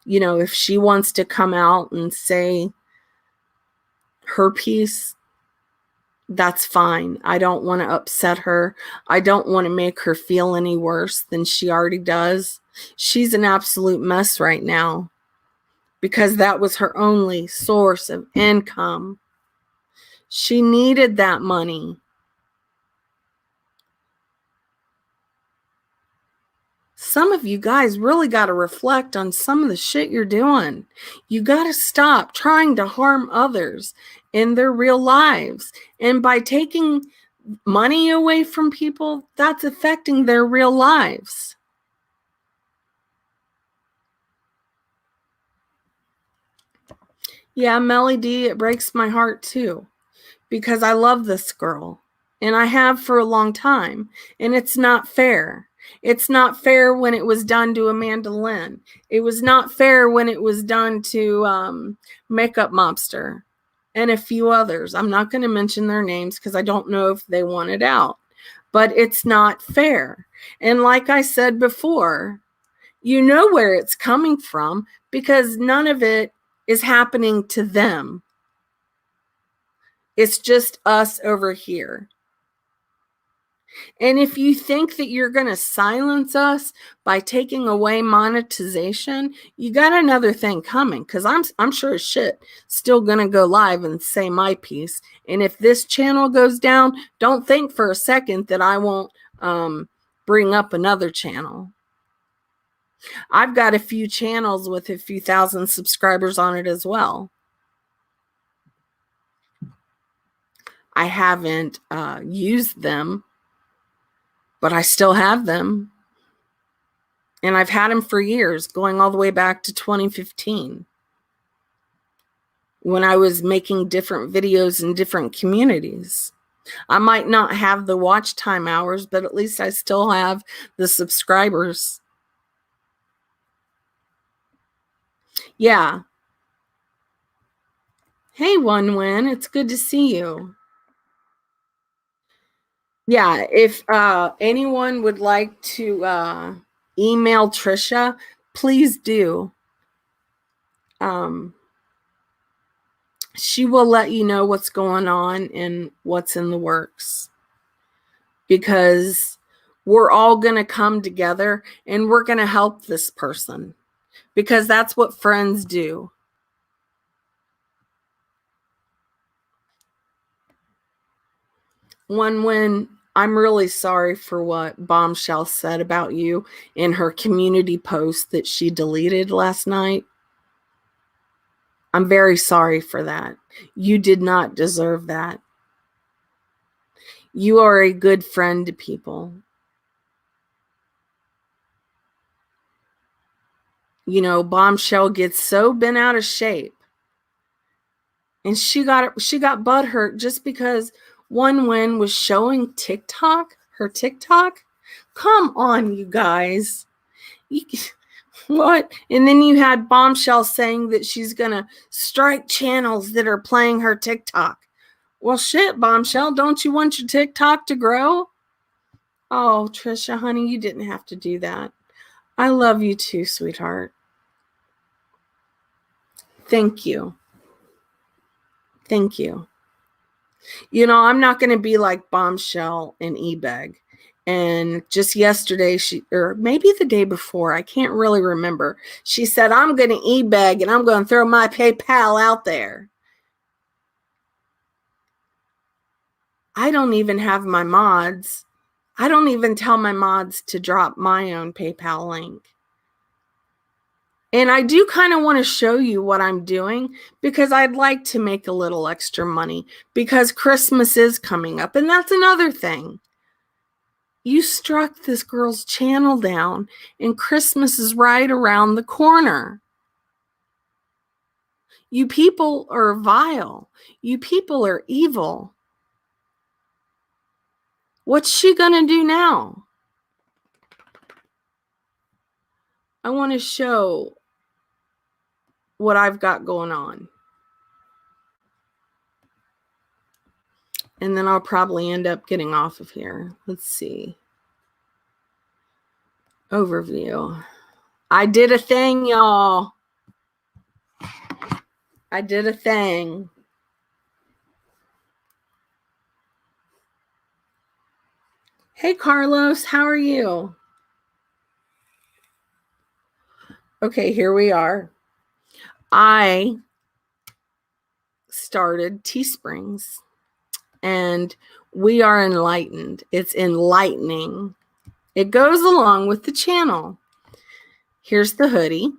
if she wants to come out and say her piece, that's fine. I don't want to upset her. I don't want to make her feel any worse than she already does. She's an absolute mess right now because that was her only source of income. She needed that money. Some of you guys really got to reflect on some of the shit you're doing. You got to stop trying to harm others in their real lives. And by taking money away from people, that's affecting their real lives. Yeah, Melly D, it breaks my heart too, because I love this girl and I have for a long time, and it's not fair. It's not fair when it was done to Amanda Lynn. It was not fair when it was done to Makeup Mobster and a few others. I'm not going to mention their names because I don't know if they want it out, but it's not fair. And like I said before, you know where it's coming from because none of it is happening to them. It's just us over here. And if you think that you're going to silence us by taking away monetization, you got another thing coming, because I'm sure as shit still going to go live and say my piece. And if this channel goes down, don't think for a second that I won't bring up another channel. I've got a few channels with a few thousand subscribers on it as well. I haven't used them, but I still have them. And I've had them for years, going all the way back to 2015, when I was making different videos in different communities. I might not have the watch time hours, but at least I still have the subscribers. Yeah. Hey, One Win, it's good to see you. Yeah, if anyone would like to email Trisha, please do. She will let you know what's going on and what's in the works, because we're all going to come together and we're going to help this person, because that's what friends do. When I'm really sorry for what Bombshell said about you in her community post that she deleted last night. I'm very sorry for that. You did not deserve that. You are a good friend to people. Bombshell gets so bent out of shape. And she got butthurt just because One Win was showing her TikTok. Come on, you guys. What? And then you had Bombshell saying that she's going to strike channels that are playing her TikTok. Well, shit, Bombshell, don't you want your TikTok to grow? Oh, Trisha, honey, you didn't have to do that. I love you too, sweetheart. Thank you. Thank you. I'm not going to be like Bombshell and eBeg. And just yesterday, or maybe the day before, I can't really remember, she said, I'm going to eBeg and I'm going to throw my PayPal out there. I don't even have my mods. I don't even tell my mods to drop my own PayPal link. And I do kind of want to show you what I'm doing because I'd like to make a little extra money because Christmas is coming up. And that's another thing. You struck this girl's channel down and Christmas is right around the corner. You people are vile. You people are evil. What's she going to do now? I want to show what I've got going on. And then I'll probably end up getting off of here. Let's see. Overview. I did a thing, y'all. I did a thing. Hey, Carlos, how are you? Okay, here we are. I started Teesprings, and we are enlightened. It's enlightening. It goes along with the channel. Here's the hoodie.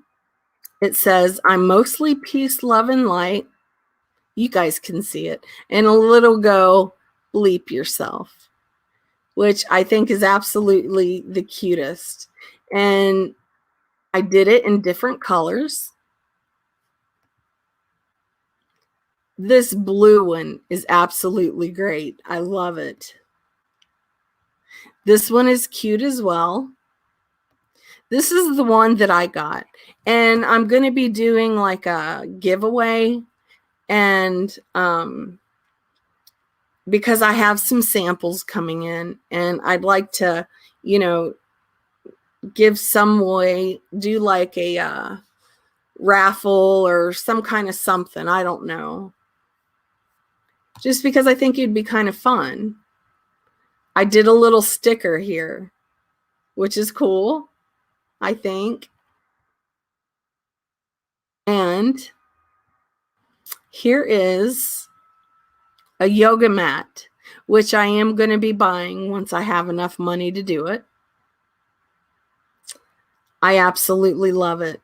It says, I'm mostly peace, love, and light. You guys can see it. And a little go, bleep yourself, which I think is absolutely the cutest. And I did it in different colors. This blue one is absolutely great. I love it. This one is cute as well. This is the one that I got. And I'm going to be doing like a giveaway. And because I have some samples coming in. And I'd like to, you know, give some way, do like a raffle or some kind of something. I don't know. Just because I think it'd be kind of fun. I did a little sticker here, which is cool, I think. And here is a yoga mat, which I am going to be buying once I have enough money to do it. I absolutely love it.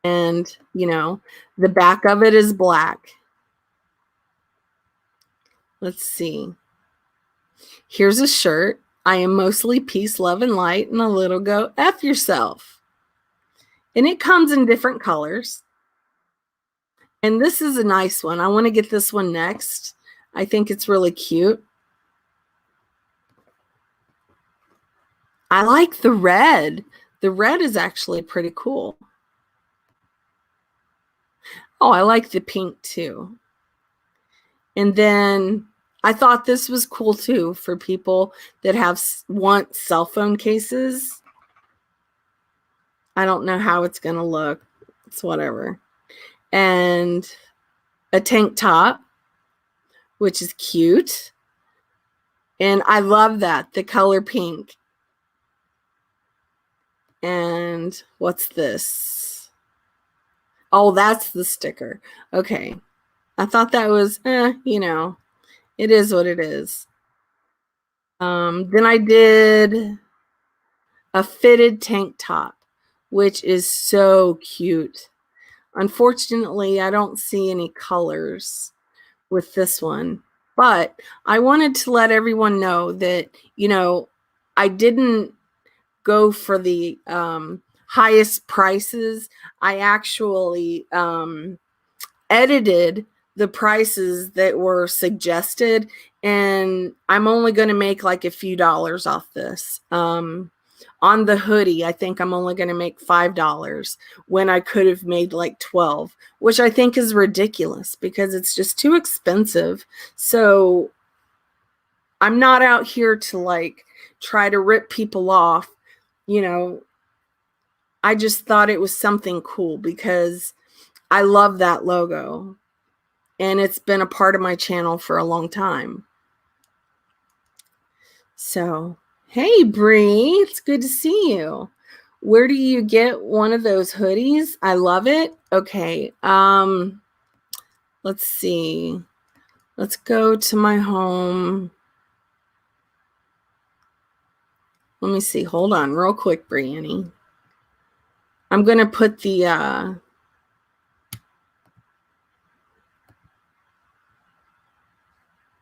And, you know, the back of it is black. Let's see. Here's a shirt. I am mostly peace, love, and light, and a little go F yourself. And it comes in different colors. And this is a nice one. I want to get this one next. I think it's really cute. I like the red. The red is actually pretty cool. Oh, I like the pink too. And then I thought this was cool too for people that want cell phone cases. I don't know how it's going to look. It's whatever. And a tank top, which is cute. And I love that, the color pink. And what's this? Oh, that's the sticker. Okay. I thought that was, you know, it is what it is. Then I did a fitted tank top, which is so cute. Unfortunately, I don't see any colors with this one, but I wanted to let everyone know that, you know, I didn't go for the highest prices. I actually edited the prices that were suggested, and I'm only going to make like a few dollars off this. On the hoodie, I think I'm only going to make $5 when I could have made like 12, which I think is ridiculous because it's just too expensive. So I'm not out here to like try to rip people off. You know, I just thought it was something cool because I love that logo. And it's been a part of my channel for a long time. So, hey, Bree, it's good to see you. Where do you get one of those hoodies? I love it. Okay. Let's see. Let's go to my home. Let me see. Hold on real quick, Briannie. I'm going to put the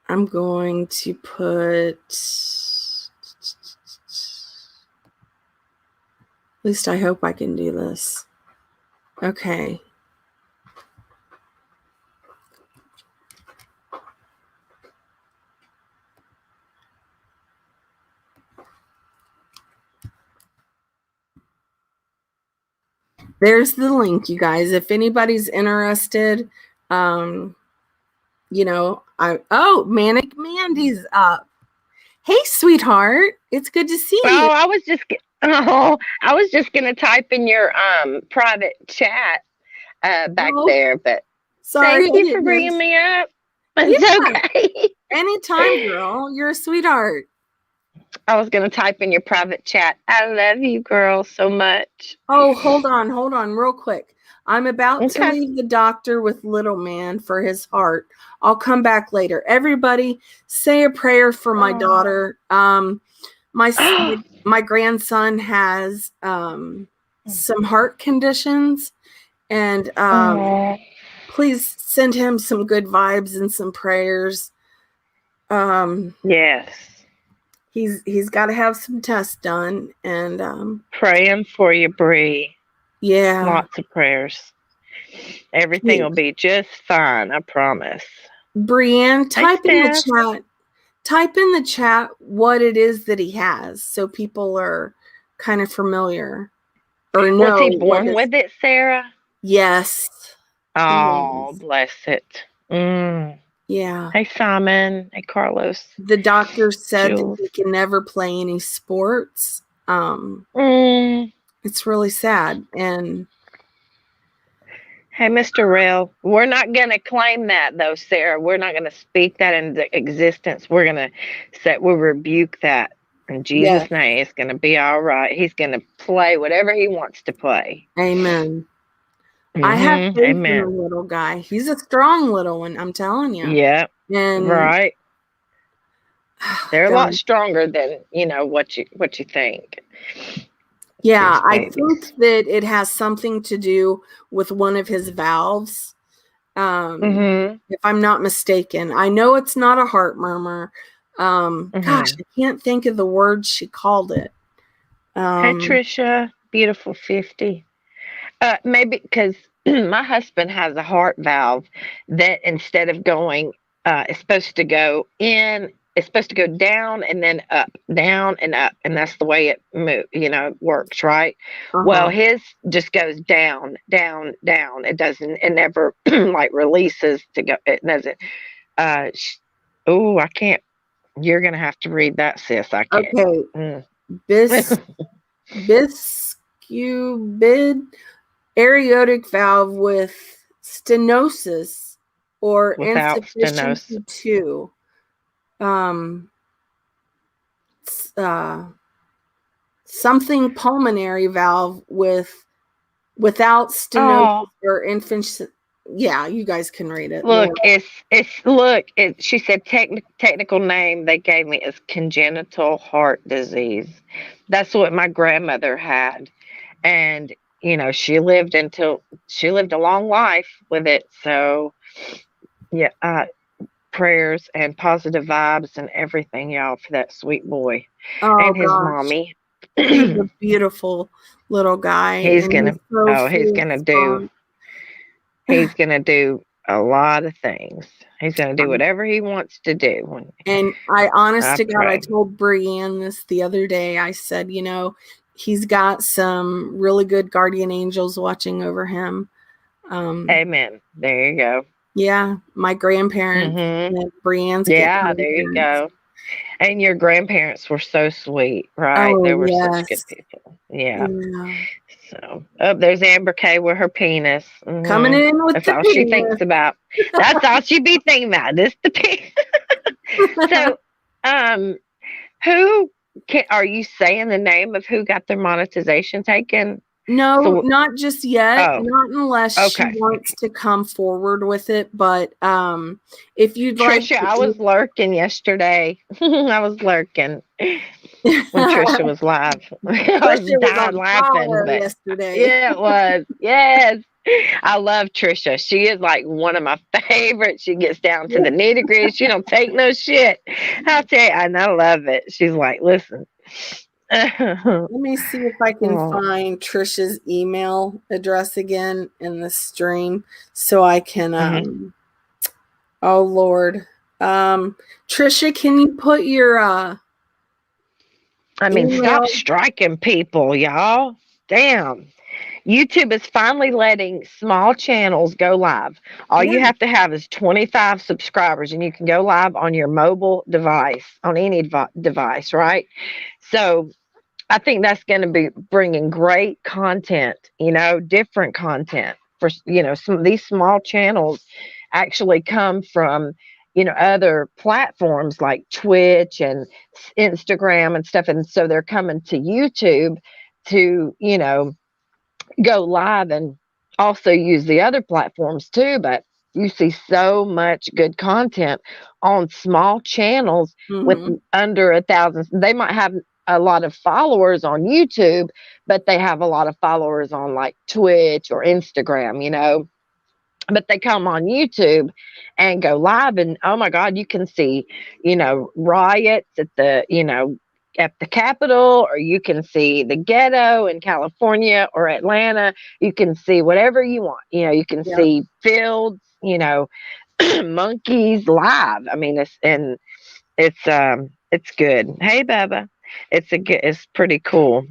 I'm going to put, at least I hope I can do this. Okay. There's the link, you guys. If anybody's interested, you know, Manic Mandy's up. Hey, sweetheart. It's good to see you. I was just gonna type in your private chat back there, but Sorry, thank you for bringing me up. It's okay. Anytime, girl. You're a sweetheart. I was gonna type in your private chat. I love you, girl, so much. Oh, hold on, real quick. I'm about to leave the doctor with little man for his heart. I'll come back later. Everybody, say a prayer for my daughter. My grandson has some heart conditions, and please send him some good vibes and some prayers. Yes. He's got to have some tests done, and praying for you, Bree. Yeah. Lots of prayers. Everything will be just fine, I promise. Brienne, type in the chat what it is that he has, so people are kind of familiar or know. Was he born with it, Sarah? Yes. Oh, bless it. Yeah. Hey, Simon. Hey, Carlos. The doctor said that he can never play any sports. It's really sad. And hey, Mr. Rail, we're not going to claim that, though, Sarah. We're not going to speak that into existence. We're going to we'll rebuke that in Jesus' name. It's going to be all right. He's going to play whatever he wants to play. Amen. I have faith in the little guy. He's a strong little one, I'm telling you. Yeah. And right. They're a lot stronger than, what you think. Yeah, I think that it has something to do with one of his valves. If I'm not mistaken. I know it's not a heart murmur. Gosh, I can't think of the word she called it. Hey, Trisha, beautiful 50. Maybe because my husband has a heart valve that instead of going, it's supposed to go in, it's supposed to go down and then up, down and up, and that's the way it works, right? Well, his just goes down, down, down. It doesn't. It never like releases to go. It doesn't. I can't. You're gonna have to read that, sis. I can't. Okay. Biscubid aortic valve with stenosis or insufficiency to something pulmonary valve without stenosis or infant. Yeah, you guys can read it. Look, she said technical name they gave me is congenital heart disease. That's what my grandmother had. And, she lived a long life with it. So, yeah, prayers and positive vibes and everything, y'all, for that sweet boy and his mommy. He's a beautiful little guy. He's gonna do a lot of things. He's gonna do whatever he wants to do. And honest to God, I told Brienne this the other day. I said, he's got some really good guardian angels watching over him. Amen. There you go. Yeah, my grandparents, Brienne's there you go. And your grandparents were so sweet, right? They were such good people. Yeah. So, there's Amber K with her penis. Coming in with That's all she thinks about. That's all she be thinking about. This the penis. So, are you saying the name of who got their monetization taken? No, not just yet. Not unless she wants to come forward with it. But if you'd like, Trisha, I was lurking yesterday. I was lurking. when Trisha was live. I was Trisha was dying on laughing, fire but yesterday. yeah, it was. Yes. I love Trisha. She is like one of my favorites. She gets down to the nitty gritty. She don't take no shit. I'll tell you, and I love it. She's like, listen. Let me see if I can Oh. find Trisha's email address again in the stream so I can oh Lord. Trisha, can you put your I mean, email? stop striking people, y'all. Damn. YouTube is finally letting small channels go live. All you have to have is 25 subscribers, and you can go live on your mobile device, on any device, right? So I think that's going to be bringing great content, different content for, some of these small channels actually come from, other platforms like Twitch and Instagram and stuff. And so they're coming to YouTube to, go live and also use the other platforms too. But you see so much good content on small channels with under 1,000. They might have a lot of followers on YouTube, but they have a lot of followers on like Twitch or Instagram. But they come on YouTube and go live, and oh my God, you can see, riots at the Capitol, or you can see the ghetto in California or Atlanta. You can see whatever you want. You can see fields, monkeys live. I mean, it's good. Hey, Bubba, it's pretty cool.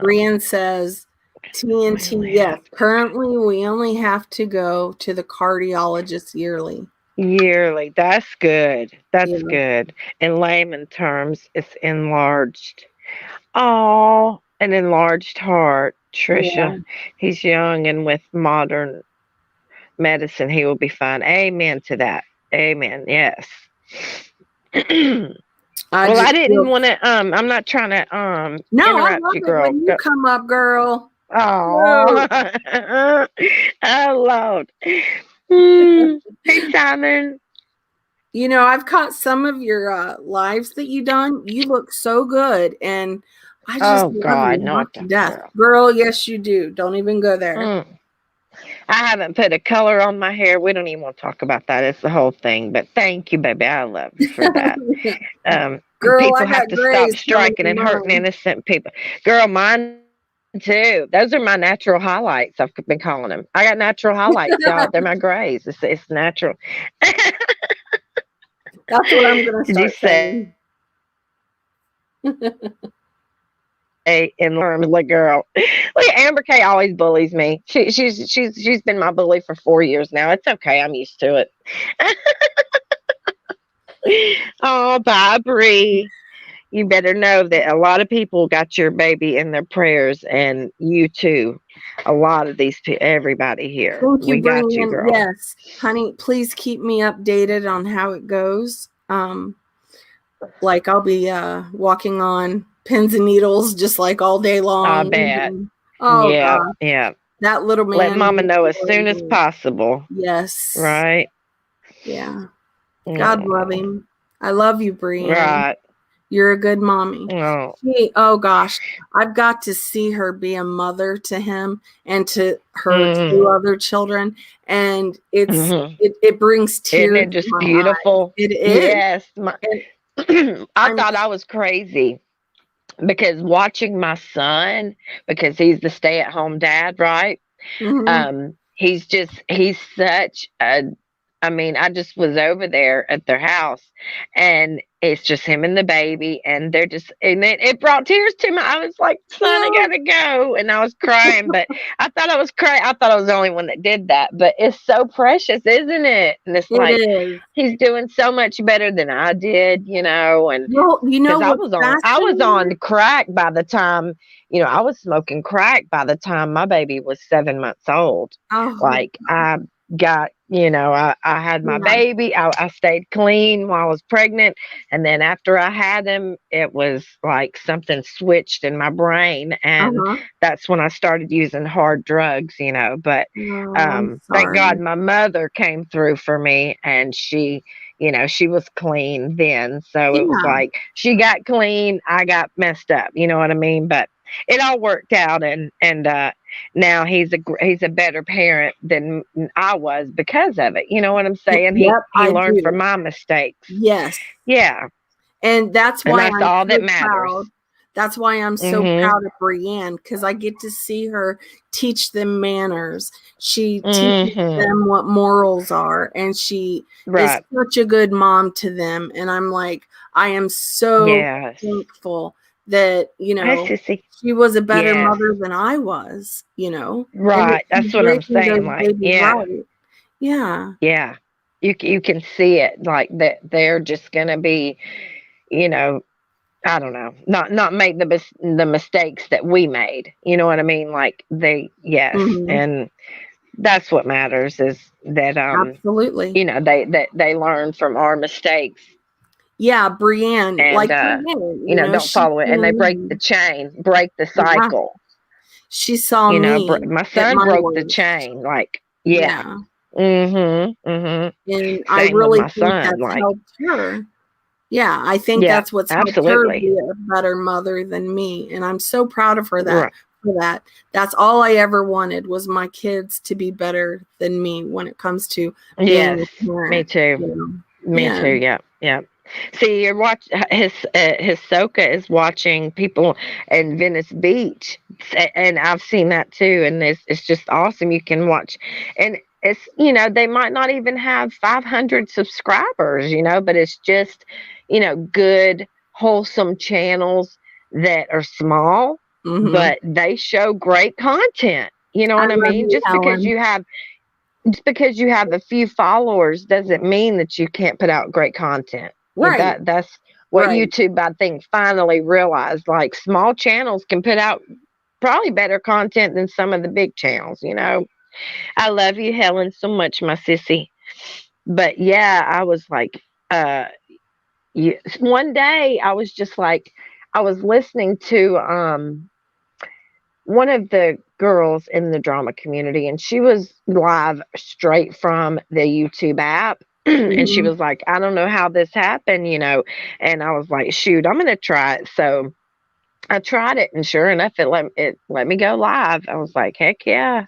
Brian says, TNT, yes. Currently, we only have to go to the cardiologist yearly. Yearly. That's good. That's good. In layman terms, it's enlarged. Oh, an enlarged heart. Trisha, he's young, and with modern medicine, he will be fine. Amen to that. Amen. Yes. I didn't want to. I'm not trying to interrupt you, girl. When you come up, girl. Oh, oh Lord. Hey, Simon. I've caught some of your lives that you done. You look so good, and I just love you to death, girl. Yes, you do. Don't even go there. I haven't put a color on my hair. We don't even want to talk about that. It's the whole thing. But thank you, baby. I love you for that. Girl, people have to stop striking and hurting innocent people. Girl, mine too. Those are my natural highlights. I've been calling them. I got natural highlights, y'all. They're my grays. It's natural. That's what I'm gonna start saying. In terms, like, girl, like Amber K always bullies me. She's been my bully for 4 years now. It's okay. I'm used to it. Oh, bye, Bree. You better know that a lot of people got your baby in their prayers, and you too. A lot of these people, everybody here. Thank you, we got you, girl. Yes, honey. Please keep me updated on how it goes. Like I'll be walking on pins and needles just like all day long. I bet. Oh yeah, God. yeah. That little man. Let Mama know as soon as possible. Yes. Right. Yeah. God love him. I love you, Brienne. Right. You're a good mommy. Oh. Oh gosh, I've got to see her be a mother to him and to her 2 other children, and it brings tears. Isn't it just beautiful? It is. Yes. I thought I was crazy because watching my son, because he's the stay-at-home dad, right? He's such a. I mean, I just was over there at their house, and it's just him and the baby, and they're just, and it brought tears to me. I was like, son, I gotta go. And I was crying, but I thought I was crying. I thought I was the only one that did that, but it's so precious, isn't it? And it's like, he's doing so much better than I did, and I was on crack by the time, I was smoking crack by the time my baby was 7 months old. I got, I had my baby. I stayed clean while I was pregnant. And then after I had him, it was like something switched in my brain. And that's when I started using hard drugs, but thank God my mother came through for me, and she she was clean then. So it was Yeah. like she got clean, I got messed up. You know what I mean? But it all worked out, and now he's a better parent than I was because of it. You know what I'm saying? Yep, He I learned do. from my mistakes. Yes. Yeah, And that's and why that's I'm all that so matters. proud. That's why I'm so Mhm. proud of Brienne, because I get to see her teach them manners. She teaches Mhm. them what morals are, and she is Right. such a good mom to them. And I'm like, I am so Yes. thankful that, Hi, sissy. she was a better Yes. mother than I was, and that Right. she's That's what I'm raising saying. those Like, babies yeah, right. Yeah. yeah. You can see it, like that they're just gonna be, you know, I don't know, not make the mistakes that we made. You know what I mean? Like yes, Hmm. and that's what matters is that Absolutely. they learn from our mistakes Yeah, Brienne, and like Brienne, don't she follow it, and saw they break the me. chain, break the Yeah, cycle. she saw me My at son my broke the worst. chain. Like, yeah. Yeah, Mhm. Mhm. and I Same with really my think son. that's Like, helped her. Yeah, I think yeah, that's what's helped her absolutely. be a better mother than me, and I'm so proud of her Right. for that. That's all I ever wanted, was my kids to be better than me when it comes to being Yes. a Me parent, too. Me Yeah. too. Yeah. Yeah. See, his Soka is watching people in Venice Beach, and I've seen that too, and it's just awesome. You can watch, and it's they might not even have 500 subscribers, but it's just good wholesome channels that are small, Mhm. but they show great content. You know I what I love mean? you, Helen. Just because you have a few followers doesn't mean that you can't put out great content. Right, That's what right. YouTube, I think, finally realized. Like, small channels can put out probably better content than some of the big channels. I love you, Helen, so much, my sissy. But yeah, I was like, one day I was just like, I was listening to one of the girls in the drama community, and she was live straight from the YouTube app. And she Mhm. was like, I don't know how this happened. And I was like, shoot, I'm going to try it. So I tried it, and sure enough, it let me go live. I was like, heck yeah.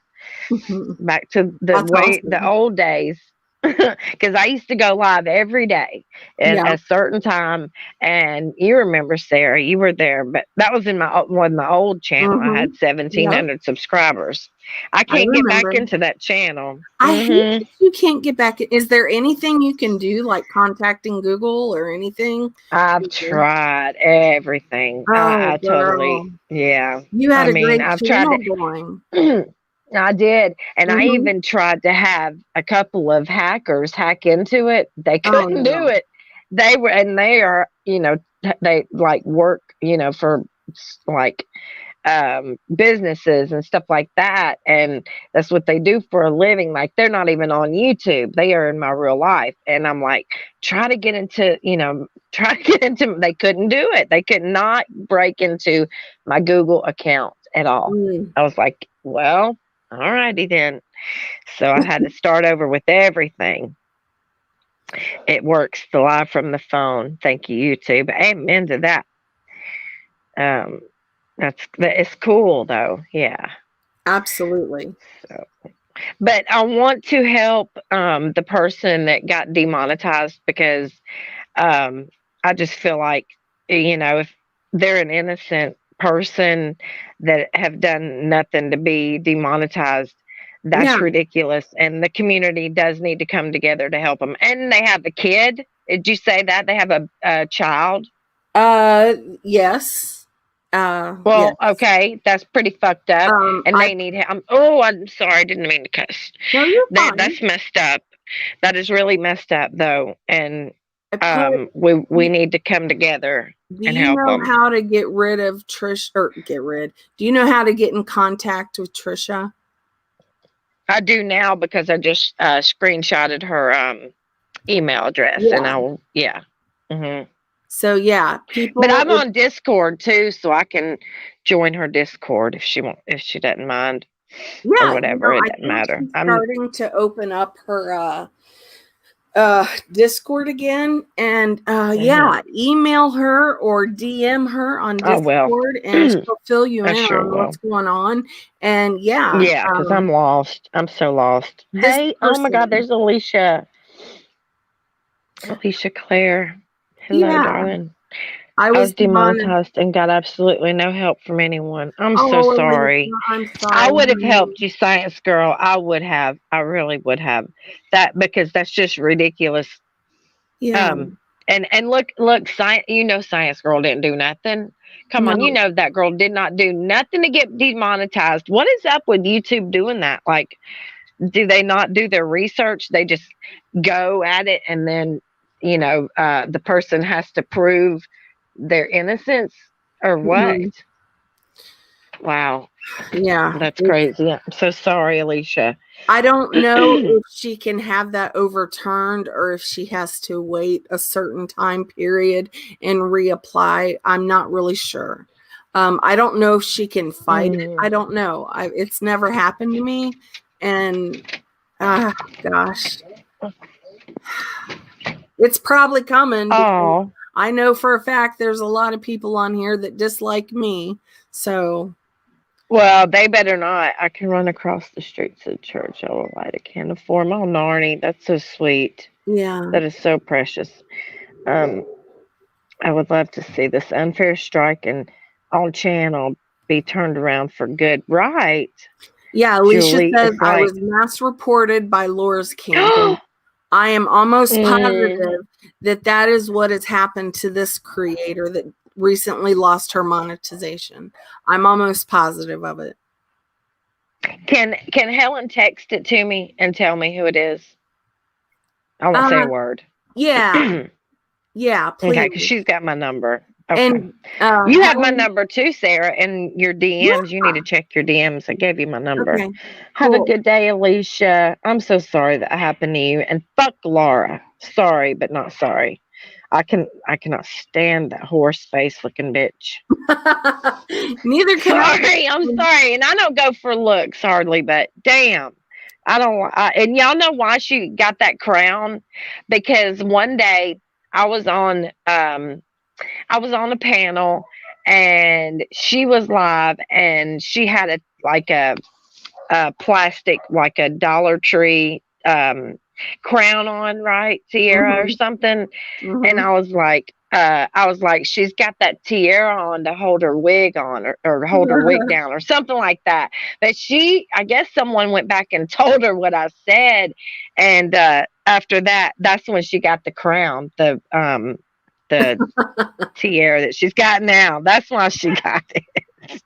Back to That's the awesome. old days. Because I used to go live every day at Yeah. a certain time, and you remember, Sarah, you were there, but that was in my old channel. I had Mhm. Yep, 1,700 subscribers. I I can't get back remember. into that channel. I hate that you can't get back. Is there anything you can do, like contacting Google or anything? I've tried everything. Oh, I totally, girl, yeah. you had I a mean, great I've tried channel to. going. I did. And I Mhm. even tried to have a couple of hackers hack into it. They Oh, couldn't do no. it. They are, they like work, for like businesses and stuff like that. And that's what they do for a living. Like, they're not even on YouTube. They are in my real life. And I'm like, try to get into, they couldn't do it. They could not break into my Google account at all. Mm. I was like, well, all righty then. So I had to start over with everything. It works the live from the phone. Thank you, YouTube. Amen to that. Um, it's cool though. Yeah. Absolutely. So, but I want to help the person that got demonetized because um, I just feel like if they're an innocent person that have done nothing to be demonetized, Yeah. that's ridiculous. And the community does need to come together to help them. And they have a kid. Did you say that they have a child? Yes. Well, Yes. okay, that's pretty fucked up, and I they need help. Oh, I'm sorry, I didn't mean to cuss. No, you're fine. That's messed up. That is really messed up, though, and I put. we need to come together Do and you help know them. how to get rid of Trish, or get rid? Do you know how to get in contact with Trisha? I do now because I just screenshotted her email address, and Yeah. I will. Yeah. Hmm. So yeah, But people. I'm on Discord too, so I can join her Discord if she doesn't mind or Yeah, whatever. It I doesn't think matter. she's starting to open up her Discord again, and yeah, email her or DM her on Discord, and she'll fill you in on what's going on. And yeah, because I'm lost. I'm so lost. Hey, oh my God, there's Alicia. Alicia Claire. Hello, darling. I was demonetized and got absolutely no help from anyone. I'm so sorry. Alicia, I'm sorry. I would have helped you, Science Girl. I would have. I really would have. That because that's just ridiculous. Yeah. And look, Science, Science Girl didn't do nothing. Come on, that girl did not do nothing to get demonetized. What is up with YouTube doing that? Like, do they not do their research? They just go at it, and then the person has to prove their innocence or what? Wow. Yeah. That's crazy. I'm so sorry, Alicia. I don't know if she can have that overturned or if she has to wait a certain time period and reapply. I'm not really sure. I don't know if she can fight it. I don't know. It's never happened to me. And gosh, it's probably coming. Because I know for a fact there's a lot of people on here that dislike me. So, well, they better not. I can run across the streets of the church. I will light a candle for them. Oh, Narnie, that's so sweet. Yeah, that is so precious. I would love to see this unfair strike and on channel be turned around for good. Right. Yeah, Alicia says I was mass reported by Laura's campaign. I am almost positive that is what has happened to this creator that recently lost her monetization. I'm almost positive of it. Can Helen text it to me and tell me who it is? I won't say a word. Yeah. Yeah, please. Okay, because she's got my number. Okay. And you have my number too, Sarah, and your DMs. Yeah. You need to check your DMs. I gave you my number. Okay, have a good day, Alicia. I'm so sorry that happened to you. And fuck Laura. Sorry, but not sorry. I cannot stand that horse face looking bitch. Neither can I. I'm sorry. And I don't go for looks hardly, but damn. I don't and y'all know why she got that crown? Because one day I was on a panel and she was live and she had a plastic, like a Dollar Tree crown on, right? Tiara or something. And I was like, she's got that tiara on to hold her wig on or hold her wig down or something like that. But I guess someone went back and told her what I said. And after that, that's when she got the crown, the tiara that she's got now. That's why she got it.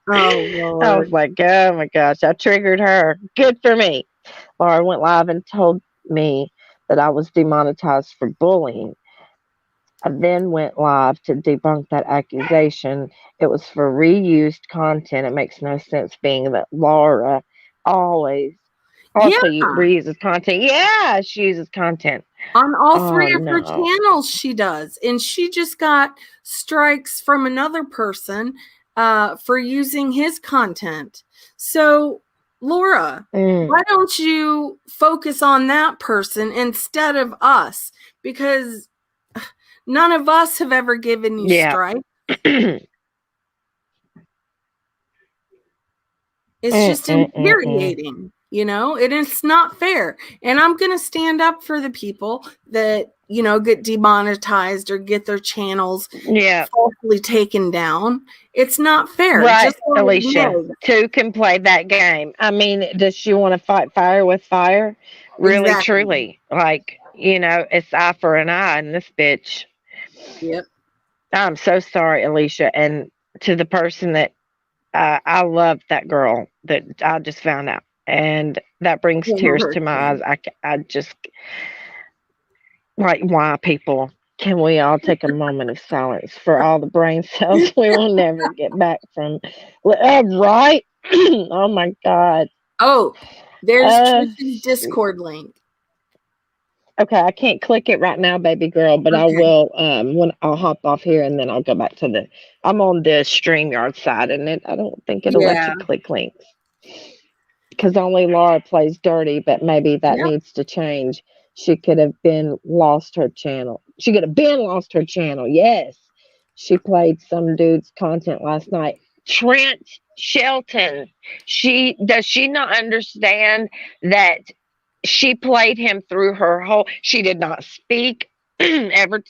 Oh, Lord. I was like, oh my gosh, I triggered her. Good for me. Laura went live and told me that I was demonetized for bullying. I then went live to debunk that accusation. It was for reused content. It makes no sense being that Laura always also reuses content. Yeah, she uses content. On all three of her channels she does. And she just got strikes from another person for using his content. So, Laura, why don't you focus on that person instead of us? Because none of us have ever given you strikes. It's just infuriating, and it's not fair. And I'm going to stand up for the people that, get demonetized or get their channels falsely taken down. It's not fair. Right, just Alicia, two can play that game. I mean, does she want to fight fire with fire? Really, truly. Like, it's eye for an eye in this bitch. Yep. I'm so sorry, Alicia. And to the person that I love that girl that I just found out. And that brings tears to my eyes. I just, like, why people? Can we all take a moment of silence for all the brain cells we will never get back from? Right? Oh, my God. Oh, there's Trish's Discord link. Okay, I can't click it right now, baby girl, but I will when I'll hop off here and then I'll go back to I'm on the StreamYard side and I don't think it'll let you click links. Because only Laura plays dirty, but maybe that needs to change. she could have been lost her channel. She could have been lost her channel. Yes. She played some dude's content last night. Trent Shelton. Does she not understand that she played him through her whole, she did not speak ever.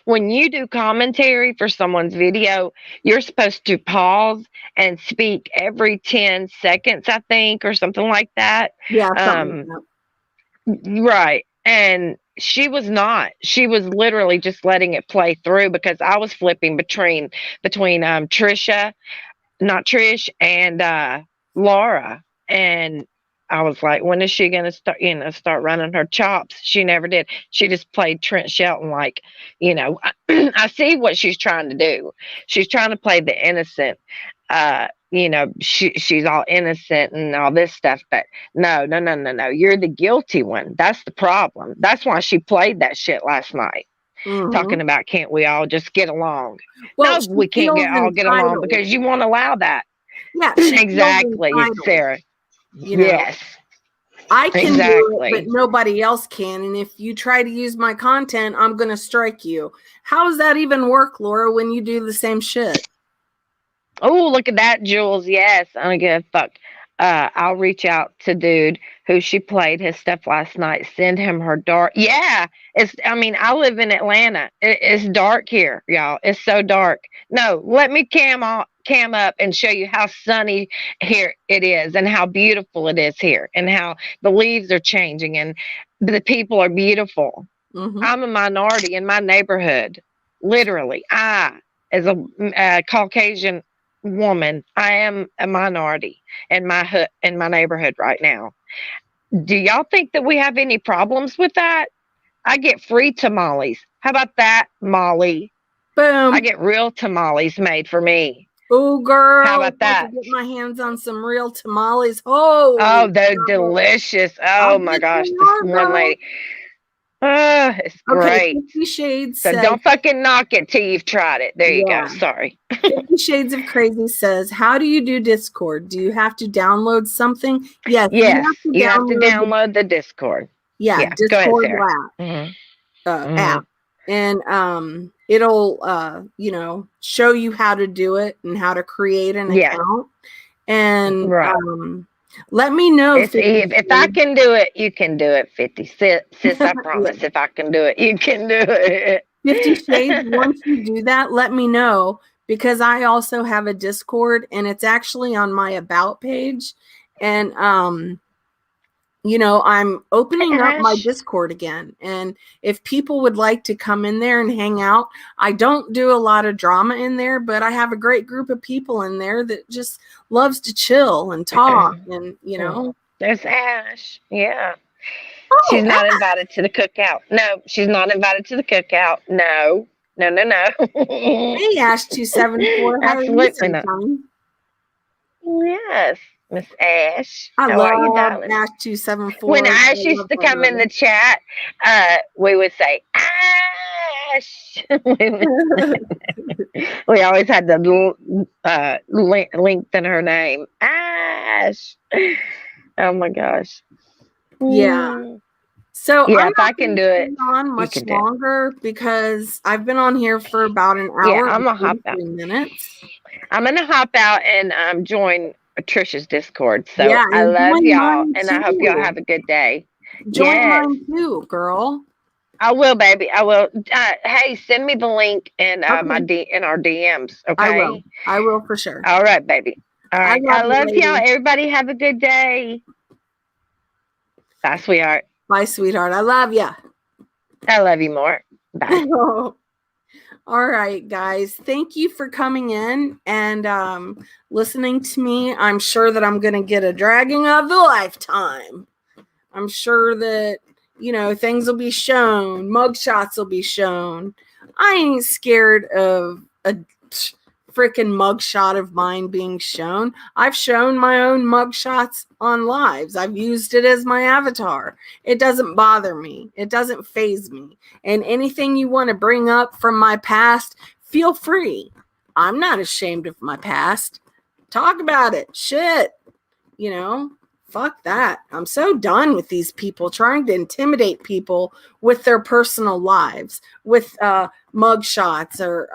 When you do commentary for someone's video, you're supposed to pause and speak every 10 seconds, I think, or something like that. Yeah, something like that. Right. And she was not. She was literally just letting it play through because I was flipping between Trisha, not Trish, and Laura. And I was like, when is she going to start running her chops? She never did. She just played Trent Shelton like, I see what she's trying to do. She's trying to play the innocent. She's all innocent and all this stuff, but no. You're the guilty one. That's the problem. That's why she played that shit last night. Talking about, can't we all just get along? Well, no, we can't get along because you won't allow that. Yeah, exactly, Sarah. Yes. I can do it, but nobody else can. And if you try to use my content, I'm going to strike you. How does that even work, Laura, when you do the same shit? Oh, look at that, Jules. Yes, I don't give a fuck. I'll reach out to dude who she played his stuff last night. Send him her dark. Yeah, I live in Atlanta. It's dark here, y'all. It's so dark. No, let me cam up and show you how sunny here it is and how beautiful it is here and how the leaves are changing and the people are beautiful. I'm a minority in my neighborhood. Literally, I, as a Caucasian woman, I am a minority in my neighborhood right now. Do y'all think that we have any problems with that? I get free tamales. How about that, Molly? Boom. I get real tamales made for me. Oh, girl. How about that? I get my hands on some real tamales. Oh, they're delicious. Oh, my gosh. This one lady. It's great. 50 Shades so says, don't fucking knock it till you've tried it. There you go. Sorry. 50 Shades of Crazy says, how do you do Discord? Do you have to download something? Yes. You have to download the Discord. Yeah, Discord app. And it'll show you how to do it and how to create an account. And let me know if I can do it, you can do it, 50. Sis, I promise. If I can do it, you can do it. 50 Shades, once you do that, let me know, because I also have a Discord and it's actually on my About page. And I'm opening up my Discord again. And if people would like to come in there and hang out, I don't do a lot of drama in there, but I have a great group of people in there that just loves to chill and talk. And, There's Ash. Yeah. She's not invited to the cookout. No, she's not invited to the cookout. No. Hey, Ash 274. Absolutely not. Yes. Miss Ash. How are you, darling? Ash 274. When Ash used to come in the chat, we would say, Ash. We always had to lengthen her name. Ash. Oh my gosh. Yeah. So if I can do it on much longer, because I've been on here for about an hour. Yeah, I'm gonna hop out. Minutes. I'm gonna hop out and join Trisha's Discord. So I love y'all, and I hope y'all have a good day. Join mine too, girl. I will, baby. I will. Hey, send me the link in in our DMs. Okay. I will for sure. All right, baby. All right. I love y'all. Everybody have a good day. Bye, sweetheart. Bye, sweetheart. I love ya. I love you more. Bye. All right, guys. Thank you for coming in and listening to me. I'm sure that I'm going to get a dragging of the lifetime. I'm sure that, things will be shown. Mugshots will be shown. I ain't scared of a freaking mugshot of mine being shown. I've shown my own mugshots on lives. I've used it as my avatar. It doesn't bother me. It doesn't faze me. And anything you want to bring up from my past, feel free. I'm not ashamed of my past. Talk about it. Shit. fuck that. I'm so done with these people trying to intimidate people with their personal lives, with mug shots or,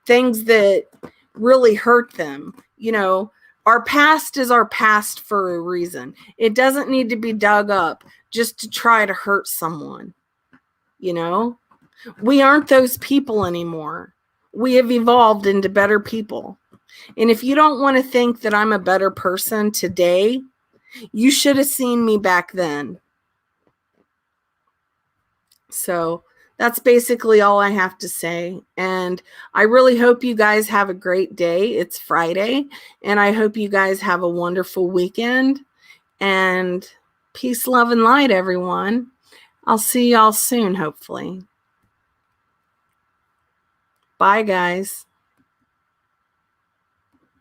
things that really hurt them. Our past is our past for a reason. It doesn't need to be dug up just to try to hurt someone. We aren't those people anymore. We have evolved into better people. And if you don't want to think that I'm a better person today, you should have seen me back then. So that's basically all I have to say. And I really hope you guys have a great day. It's Friday. And I hope you guys have a wonderful weekend. And peace, love, and light, everyone. I'll see y'all soon, hopefully. Bye, guys.